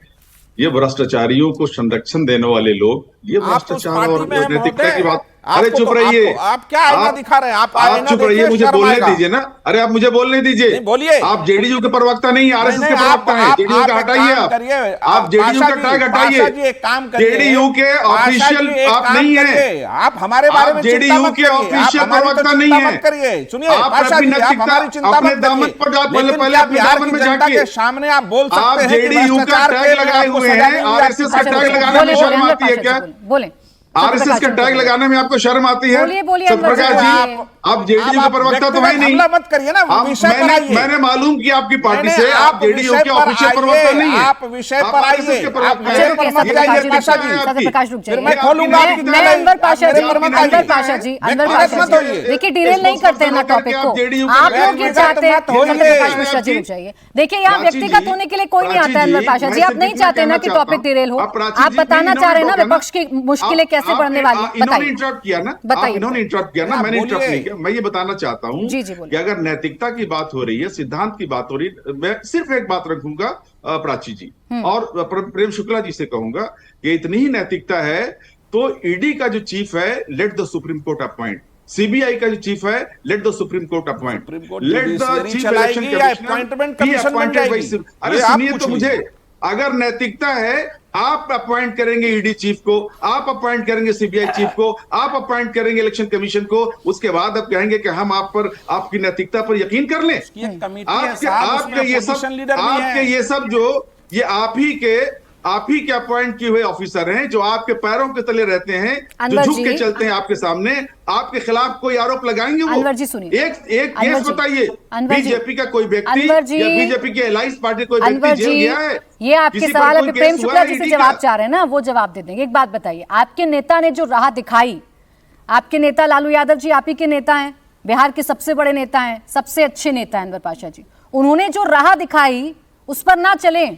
[SPEAKER 6] ये भ्रष्टाचारियों को संरक्षण देने वाले लोग, ये भ्रष्टाचार और नैतिकता की बात। अरे चुप रहिए,
[SPEAKER 8] आप क्या आईना दिखा रहे हैं? आप
[SPEAKER 6] चुप रहिए, मुझे बोलने दीजिए ना। अरे आप मुझे बोलने दीजिए,
[SPEAKER 8] बोलिए।
[SPEAKER 6] आप जेडीयू के प्रवक्ता नहीं, आरएसएस के प्रवक्ता हैं। जेडीयू का हटाइए, आप जेडीयू का टैग हटाइए। जेडीयू के ऑफिशियल आप नहीं है,
[SPEAKER 8] आप हमारे बारे में
[SPEAKER 6] जेडीयू के ऑफिशियल प्रवक्ता नहीं है।
[SPEAKER 8] सुनिए,
[SPEAKER 6] आप अपनी नैतिकता अपने दामन पर, पहले अपने दामन में झांकिए।
[SPEAKER 8] सामने आप बोल सकते हैं,
[SPEAKER 6] आप जेडीयू का टैग लगाए हुए हैं, आरएसएस का टैग लगाने में शर्म आती है क्या?
[SPEAKER 1] बोले,
[SPEAKER 6] आरएसएस का टैग लगाने में आपको शर्म आती है? सत्यप्रकाश जी, आप जेडीयू के प्रवक्ता तो है नहीं,
[SPEAKER 8] मत करिए ना, विषय पर आइए।
[SPEAKER 6] मैंने मालूम किया आपकी पार्टी से, आप जेडीयू के ऑफिशियल प्रवक्ता नहीं है।
[SPEAKER 8] आप विषय पर आइए,
[SPEAKER 1] मैं खोलूंगा। अनवर पाशा जी, देखिए डिरेल नहीं करते हैं ना टॉपिक को। आप लोग ये चाहते हैं, प्रकाश मिश्रा जी रुक जाइए। देखिए यहाँ व्यक्तिगत होने के लिए कोई नहीं आता है अनवर पाशा जी, आप नहीं चाहते ना कि टॉपिक डिरेल हो, आप बताना चाह रहे हैं ना विपक्ष की मुश्किलें कैसे बढ़ने वाली।
[SPEAKER 6] बताइए, इंटरप्ट किया ना, इन्होंने इंटरप्ट किया ना, मैंने इंटरप्ट नहीं किया। मैं ये बताना चाहता हूं कि अगर नैतिकता की बात हो रही है, सिद्धांत की बात हो रही है, मैं सिर्फ एक बात रखूंगा प्राची जी और प्रेम शुक्ला जी से कहूंगा कि इतनी ही नैतिकता है तो ईडी का जो चीफ है, let the supreme court appoint. CBI का जो चीफ है, let the supreme court appoint. Let the chief election commissioner. अरे सुनिए तो मुझे, अगर नैतिकता है, आप अपॉइंट करेंगे ईडी चीफ को, आप अपॉइंट करेंगे सीबीआई चीफ को, आप अपॉइंट करेंगे इलेक्शन कमीशन को, उसके बाद आप कहेंगे कि हम आप पर, आपकी नैतिकता पर यकीन कर लें। आपके ये सब जो ये आप ही के अपॉइंट किए हुए ऑफिसर हैं, जो आपके पैरों के तले रहते हैं, जो झुक के चलते हैं आपके सामने, आपके खिलाफ कोई आरोप लगाएंगे वो? एक केस बताइए, बीजेपी का कोई व्यक्ति या बीजेपी की अलायंस पार्टी कोई व्यक्ति जेल गया है?
[SPEAKER 1] ये आपके सवाल पे प्रेम शुक्ला जी से जवाब चाह रहे हैं ना, वो जवाब दे देंगे। एक बात बताइए, आपके नेता ने जो राह दिखाई, आपके नेता लालू यादव जी आप ही के नेता हैं, बिहार के सबसे बड़े नेता हैं, सबसे अच्छे नेता हैं अनवर पाशा जी, उन्होंने जो राह दिखाई उस पर ना चले,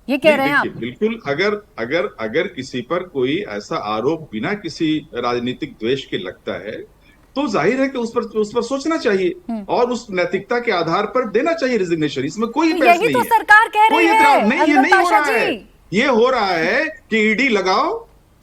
[SPEAKER 1] ये कह रहे हैं आप?
[SPEAKER 6] बिल्कुल। अगर किसी पर कोई ऐसा आरोप बिना किसी राजनीतिक द्वेष के लगता है तो जाहिर है कि उस पर सोचना चाहिए और उस नैतिकता के आधार पर देना चाहिए रिजिग्नेशन। इसमें कोई बहस नहीं है।
[SPEAKER 1] तो सरकार कह रही है।
[SPEAKER 6] नहीं, ये नहीं हो रहा है। ये हो रहा है कि ईडी लगाओ,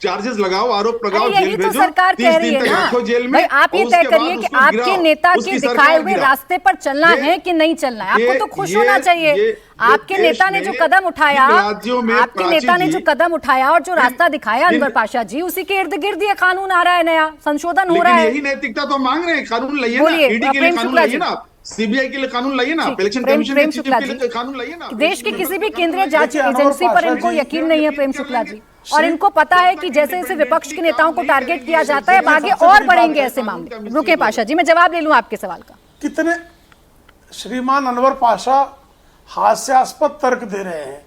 [SPEAKER 6] चार्जेस लगाओ, आरोप लगाओ,
[SPEAKER 1] अरे
[SPEAKER 6] जेल
[SPEAKER 1] यही तो
[SPEAKER 6] भेजो,
[SPEAKER 1] सरकार
[SPEAKER 6] 30
[SPEAKER 1] कह रही
[SPEAKER 6] दिन
[SPEAKER 1] है
[SPEAKER 6] तक
[SPEAKER 1] ना
[SPEAKER 6] रखो जेल में।
[SPEAKER 1] भाई, आप ये
[SPEAKER 6] और
[SPEAKER 1] तय
[SPEAKER 6] उसके
[SPEAKER 1] करिए
[SPEAKER 6] बाद
[SPEAKER 1] कि
[SPEAKER 6] उसको
[SPEAKER 1] आपके
[SPEAKER 6] गिराओ,
[SPEAKER 1] नेता के
[SPEAKER 6] उसकी
[SPEAKER 1] दिखाए
[SPEAKER 6] सरकार
[SPEAKER 1] हुए
[SPEAKER 6] गिराओ।
[SPEAKER 1] रास्ते पर चलना है कि नहीं चलना है। आपको तो खुश होना चाहिए। आपके नेता ने जो कदम उठाया, आपके नेता ने जो कदम उठाया और जो रास्ता दिखाया अनवर पाशा जी, उसी के इर्द गिर्द ये कानून आ रहा है, नया संशोधन हो रहा है।
[SPEAKER 6] यही नैतिकता तो मांग रहे हैं, कानून लाइए ना,
[SPEAKER 1] बोलिए,
[SPEAKER 6] ईडी के लिए
[SPEAKER 1] प्रेम
[SPEAKER 6] कानून
[SPEAKER 1] शुक्ला
[SPEAKER 6] लाइए
[SPEAKER 1] जी।
[SPEAKER 6] ना, सीबीआई के लिए कानून लाइए ना,
[SPEAKER 1] ठीक,
[SPEAKER 6] इलेक्शन
[SPEAKER 1] प्रेम
[SPEAKER 6] कमीशन के
[SPEAKER 1] शुक्ला
[SPEAKER 6] चीफ के
[SPEAKER 1] जी,
[SPEAKER 6] लिए कानून लाइए ना।
[SPEAKER 1] देश की किसी भी केंद्रीय जांच
[SPEAKER 5] देखिए, अनवर
[SPEAKER 1] एजेंसी पर
[SPEAKER 5] पाशा
[SPEAKER 1] इनको
[SPEAKER 5] जी,
[SPEAKER 1] यकीन नहीं है प्रेम शुक्ला जी, और इनको पता है कि जैसे जैसे विपक्ष के नेताओं को टारगेट किया जाता है, अब आगे और बढ़ेंगे ऐसे मामले। रुके पाशा जी, मैं जवाब ले लूं आपके सवाल का।
[SPEAKER 5] कितने श्रीमान अनवर पाशा हास्यास्पद तर्क दे रहे हैं।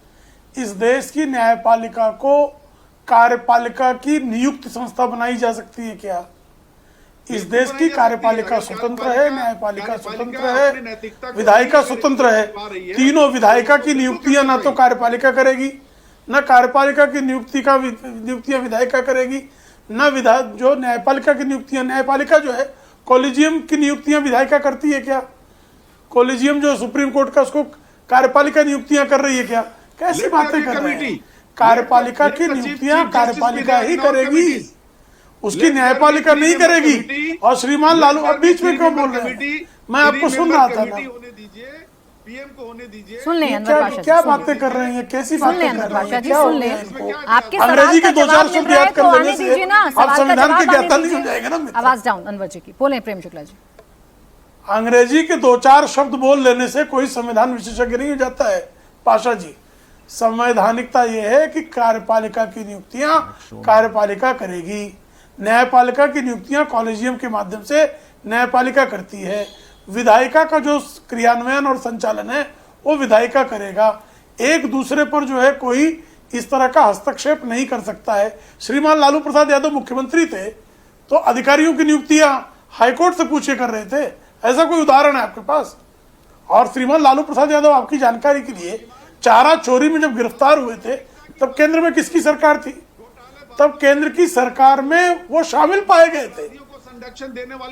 [SPEAKER 5] इस देश की न्यायपालिका को कार्यपालिका की नियुक्त संस्था बनाई जा सकती है क्या? इस देश की कार्यपालिका स्वतंत्र है, न्यायपालिका स्वतंत्र है, विधायिका स्वतंत्र है। तीनों विधायिका की नियुक्तियां ना तो कार्यपालिका करेगी, न कार्यपालिका की नियुक्तियां विधायिका करेगी, न जो न्यायपालिका की नियुक्तियां, न्यायपालिका जो है कॉलेजियम की नियुक्तियां विधायिका करती है क्या? कॉलेजियम जो सुप्रीम कोर्ट का, उसको कार्यपालिका नियुक्तियां कर रही है क्या? कैसी बातें कर रहे हैं? कार्यपालिका की नियुक्तियां कार्यपालिका ही करेगी, उसकी न्यायपालिका नहीं करेगी। और श्रीमान लालू अब बीच में क्यों बोल रहे हैं? मैं आपको सुन रहा था ना,
[SPEAKER 1] सुन लें अनवर पाशा जी,
[SPEAKER 5] क्या
[SPEAKER 1] सुन लें।
[SPEAKER 5] बातें कर रहे हैं, कैसी
[SPEAKER 1] सुन लें
[SPEAKER 5] बातें
[SPEAKER 1] अनवर
[SPEAKER 5] कर रहे
[SPEAKER 1] पाशा
[SPEAKER 5] हैं?
[SPEAKER 1] जी,
[SPEAKER 5] क्या
[SPEAKER 1] सुन
[SPEAKER 5] हो
[SPEAKER 1] लें।
[SPEAKER 5] गया इनको?
[SPEAKER 1] आपके सवाल
[SPEAKER 5] अंग्रेजी
[SPEAKER 1] का
[SPEAKER 5] के दो
[SPEAKER 1] जवाब
[SPEAKER 5] चार
[SPEAKER 1] मिल
[SPEAKER 5] शब्द
[SPEAKER 1] रहा है
[SPEAKER 5] याद
[SPEAKER 1] तो
[SPEAKER 5] कर
[SPEAKER 1] आने
[SPEAKER 5] लेने से
[SPEAKER 1] दीजिए ना,
[SPEAKER 5] अब
[SPEAKER 1] सवाल का
[SPEAKER 5] संविधान
[SPEAKER 1] जवाब
[SPEAKER 5] के
[SPEAKER 1] आने
[SPEAKER 5] ज्ञाता नहीं हो
[SPEAKER 1] दीजिए।
[SPEAKER 5] जाएगा ना मित्र।
[SPEAKER 1] आवाज डाउन अनवर जी की, बोलें प्रेम शुक्ला जी।
[SPEAKER 5] अंग्रेजी के दो चार शब्द बोल लेने से कोई संविधान विशेषज्ञ नहीं हो जाता है पाशा जी। संवैधानिकता यह है कि कार्यपालिका की नियुक्तियां कार्यपालिका करेगी, न्यायपालिका की नियुक्तियां कॉलेजियम के माध्यम से न्यायपालिका करती है, विधायिका का जो क्रियान्वयन और संचालन है वो विधायिका करेगा। एक दूसरे पर जो है कोई इस तरह का हस्तक्षेप नहीं कर सकता है। श्रीमान लालू प्रसाद यादव मुख्यमंत्री थे तो अधिकारियों की नियुक्तियां हाईकोर्ट से पूछे कर रहे थे, ऐसा कोई उदाहरण है आपके पास? और श्रीमान लालू प्रसाद यादव, आपकी जानकारी के लिए, चारा चोरी में जब गिरफ्तार हुए थे तब केंद्र में किसकी सरकार थी? तब केंद्र की सरकार में वो शामिल पाए गए थे।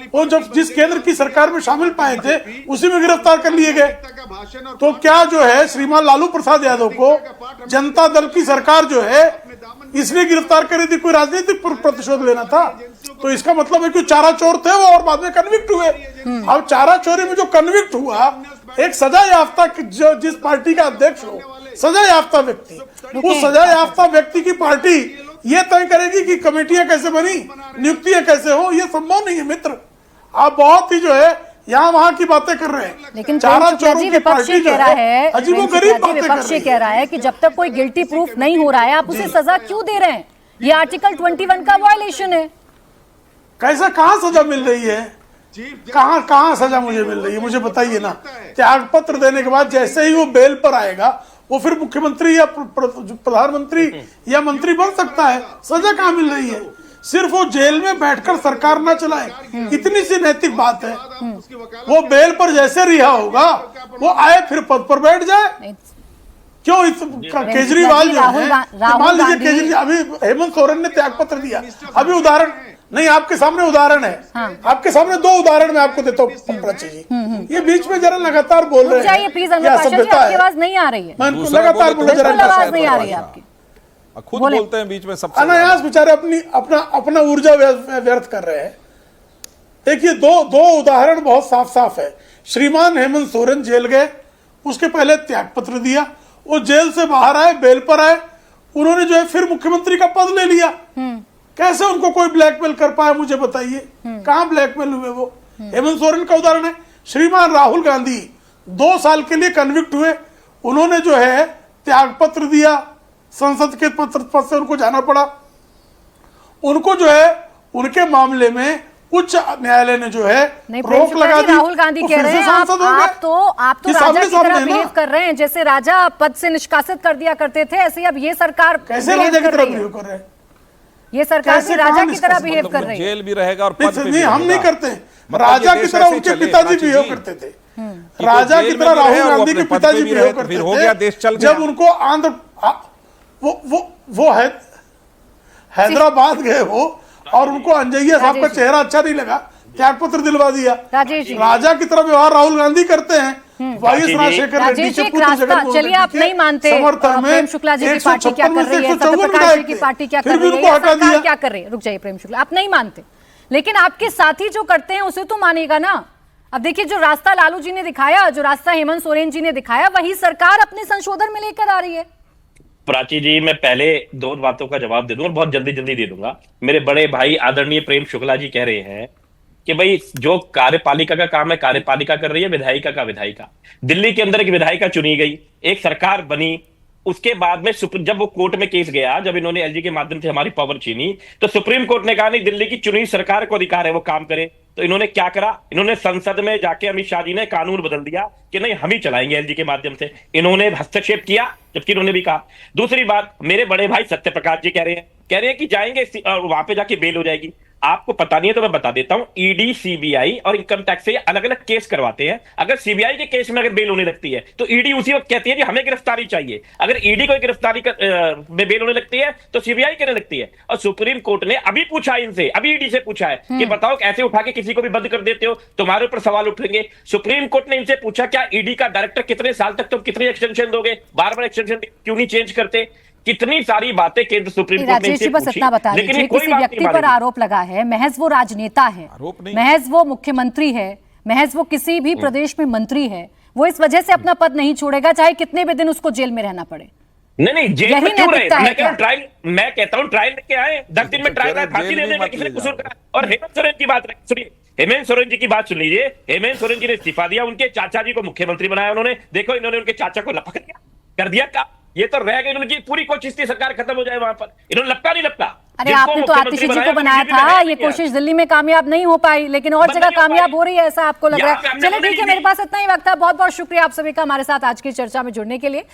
[SPEAKER 5] वो जब जिस केंद्र की सरकार में शामिल पाए थे उसी में गिरफ्तार कर लिए गए। तो क्या जो है श्रीमान लालू प्रसाद यादव को जनता दल की सरकार जो है इसलिए गिरफ्तार करी थी, कोई राजनीतिक प्रतिशोध लेना था? तो इसका मतलब है कि चारा चोर थे वो और बाद में कन्विक्ट हुए। अब चारा चोरी में जो कन्विक्ट हुआ, एक सजा याफ्ता जो जिस पार्टी का अध्यक्ष हो, सजा याफ्ता व्यक्ति, उस सजा याफ्ता व्यक्ति की पार्टी ये तय करेगी कि कमेटियां कैसे बनी, नियुक्तियां कैसे हो? ये संभव नहीं है मित्र। आप बहुत ही जो है यहाँ वहां की बातें कर रहे हैं।
[SPEAKER 1] लेकिन विपक्ष कह रहा है, विपक्ष कह रहा है कि जब तक कोई गिल्टी प्रूफ नहीं हो रहा है आप उसे सजा क्यों दे रहे हैं? ये आर्टिकल 21 का वायलेशन है।
[SPEAKER 5] कैसा, कहाँ सजा मिल रही है? कहाँ सजा मुझे मिल रही है, मुझे बताइए ना। त्याग पत्र देने के बाद जैसे ही वो बेल पर आएगा वो फिर मुख्यमंत्री या प्रधानमंत्री या मंत्री बन सकता है। सजा कहाँ मिल रही है? सिर्फ वो जेल में बैठकर सरकार ना चलाए, इतनी सी नैतिक बात है। वो बेल पर जैसे रिहा होगा वो आए फिर पद पर बैठ जाए। क्यों केजरीवाल जो है, मान लीजिए केजरीवाल, अभी हेमंत सोरेन ने त्याग पत्र दिया, अभी उदाहरण नहीं आपके सामने उदाहरण है। आपके सामने दो उदाहरण मैं आपको देता हूँ प्राची जी। ये बीच में जरा लगातार बोल रहे हैं,
[SPEAKER 1] प्लीज आपकी आवाज नहीं आ रही है,
[SPEAKER 5] लगातार बोल रहे हैं,
[SPEAKER 1] आवाज नहीं आ रही है आपकी,
[SPEAKER 8] खुद बोलते हैं बीच में, सब
[SPEAKER 5] अनायास बेचारे अपना ऊर्जा व्यर्थ कर रहे हैं। देखिए दो उदाहरण बहुत साफ साफ है। श्रीमान हेमंत सोरेन जेल गए, उसके पहले त्याग पत्र दिया, वो जेल से बाहर आए, बेल पर आए, उन्होंने जो है फिर मुख्यमंत्री का पद ले लिया। कैसे उनको कोई ब्लैकमेल कर पाया मुझे बताइए? कहां ब्लैकमेल हुए वो? हेमंत सोरेन का उदाहरण है। श्रीमान राहुल गांधी 2 साल के लिए कन्विक्ट हुए, उन्होंने जो है त्याग पत्र दिया, संसद के पद से उनको जाना पड़ा। उनको जो है उनके मामले में उच्च न्यायालय ने जो है रोक लगा दी।
[SPEAKER 1] राहुल गांधी कह रहे हैं आप तो राजा की तरह बिहेव कर रहे हैं, जैसे राजा पद से निष्कासित कर दिया करते थे, ऐसे अब ये सरकार
[SPEAKER 5] कैसे राजा की तरह बिहेव कर रहे हैं?
[SPEAKER 1] ये सरकार भी राजा की तरह बिहेव कर रही है।
[SPEAKER 8] जेल भी रहेगा और पद पे भी
[SPEAKER 5] नहीं, हम नहीं करते। राजा की तरह उनके पिताजी बिहेव करते थे। राजा की तरह राहुल गांधी के पिताजी बिहेव करते थे। जब उनको आंध्र वो हैदराबाद गए हो और उनको अंजैया साहब का चेहरा अच्छा नहीं लगा त्यागपत्र दिलवा दिया।
[SPEAKER 1] राजेश जी।
[SPEAKER 5] राजा की तरह व्यवहार राहुल गांधी करते हैं। वाई एस राजशेखर रेड्डी
[SPEAKER 1] राजेश
[SPEAKER 5] के
[SPEAKER 1] जी, एक
[SPEAKER 5] पुत्र
[SPEAKER 1] रास्ता,
[SPEAKER 5] जगनमोहन
[SPEAKER 1] चलिए आप
[SPEAKER 5] रेड्डी के
[SPEAKER 1] नहीं मानते
[SPEAKER 5] समर्थन में
[SPEAKER 1] प्रेम शुक्ला जी की पार्टी क्या कर रही है,
[SPEAKER 5] 156 में
[SPEAKER 1] सत्यप्रकाश जी की पार्टी क्या कर
[SPEAKER 5] फिर भी
[SPEAKER 1] रही है,
[SPEAKER 5] उनको
[SPEAKER 1] या
[SPEAKER 5] हटा
[SPEAKER 1] सरकार
[SPEAKER 5] दिया।
[SPEAKER 1] क्या कर रही है। रुक जाइए प्रेम शुक्ला, आप नहीं मानते, लेकिन आपके साथी जो करते हैं उसे तो मानेगा ना। अब देखिए, जो रास्ता लालू जी ने दिखाया, जो रास्ता हेमंत सोरेन जी ने दिखाया, वही सरकार अपने संशोधन में लेकर आ रही है।
[SPEAKER 7] प्राची जी, मैं पहले दो बातों का जवाब दे दूंगा और बहुत जल्दी जल्दी दे दूंगा। मेरे बड़े भाई आदरणीय प्रेम शुक्ला जी कह रहे हैं कि भाई जो कार्यपालिका का काम है कार्यपालिका कर रही है, विधायिका का विधायिका। दिल्ली के अंदर एक विधायिका चुनी गई, एक सरकार बनी, उसके बाद में जब वो कोर्ट में केस गया, जब इन्होंने एलजी के माध्यम से हमारी पावर छीनी, तो सुप्रीम कोर्ट ने कहा नहीं, दिल्ली की चुनी सरकार को अधिकार है वो काम करे। तो इन्होंने क्या करा, इन्होंने संसद में जाके अमित शाह जी ने कानून बदल दिया कि नहीं हम ही चलाएंगे एलजी के माध्यम से। इन्होंने हस्तक्षेप किया, जबकि इन्होंने भी कहा। दूसरी बात, मेरे बड़े भाई सत्यप्रकाश जी कह रहे हैं कि जाएंगे और वहां पे जाके बेल हो जाएगी। आपको पता नहीं है तो मैं बता देता हूं, ईडी, सीबीआई और इनकम टैक्स से अलग अलग केस करवाते हैं। अगर सीबीआई के केस में अगर बेल होने लगती है तो ईडी उसी वक्त कहती है कि हमें गिरफ्तारी चाहिए। अगर ईडी को गिरफ्तारी में बेल होने लगती है तो सीबीआई करने लगती है। और सुप्रीम कोर्ट ने अभी पूछा इनसे, अभी ईडी से पूछा है कि बताओ ऐसे उठा के किसी को भी बंद कर देते हो, तुम्हारे ऊपर सवाल उठेंगे। सुप्रीम कोर्ट ने इनसे पूछा क्या ईडी का डायरेक्टर कितने साल तक तुम कितनी एक्सटेंशन दोगे, बार बार एक्सटेंशन क्यों नहीं चेंज करते। कितनी सारी बातें केंद्र सुप्रीम कोर्ट ने
[SPEAKER 1] राजेश जी, बस इतना बता दीजिए, किसी व्यक्ति पर आरोप लगा है, महज वो राजनेता है, महज वो मुख्यमंत्री है, महज वो किसी भी प्रदेश में मंत्री है, वो इस वजह से अपना पद नहीं छोड़ेगा चाहे कितने भी दिन उसको जेल में रहना पड़े।
[SPEAKER 7] नहीं जेल में क्यों रहे, मैं कहता हूं ट्रायल लेके आए, 10 दिन में ट्रायल आए, फांसी दे देंगे किसी कसूर का। और हेमंत सोरेन की बात सुनिए, हेमंत सोरेन जी की बात सुन लीजिए। हेमंत सोरेन जी ने इस्तीफा दिया, उनके चाचा जी को मुख्यमंत्री बनाया उन्होंने, देखो इन्होंने उनके चाचा को लपक दिया, कर दिया का। ये तो रह गई उनकी पूरी कोशिश थी सरकार खत्म हो जाए वहां पर, इन्होंने लपका नहीं लपका।
[SPEAKER 1] अरे आपने तो आतिशी जी को बनाया था, ये कोशिश दिल्ली में कामयाब नहीं हो पाई, लेकिन और जगह कामयाब हो रही है ऐसा आपको लग रहा है। चलिए ठीक है, मेरे पास इतना ही वक्त था। बहुत बहुत शुक्रिया आप सभी का हमारे साथ आज की चर्चा में जुड़ने के लिए।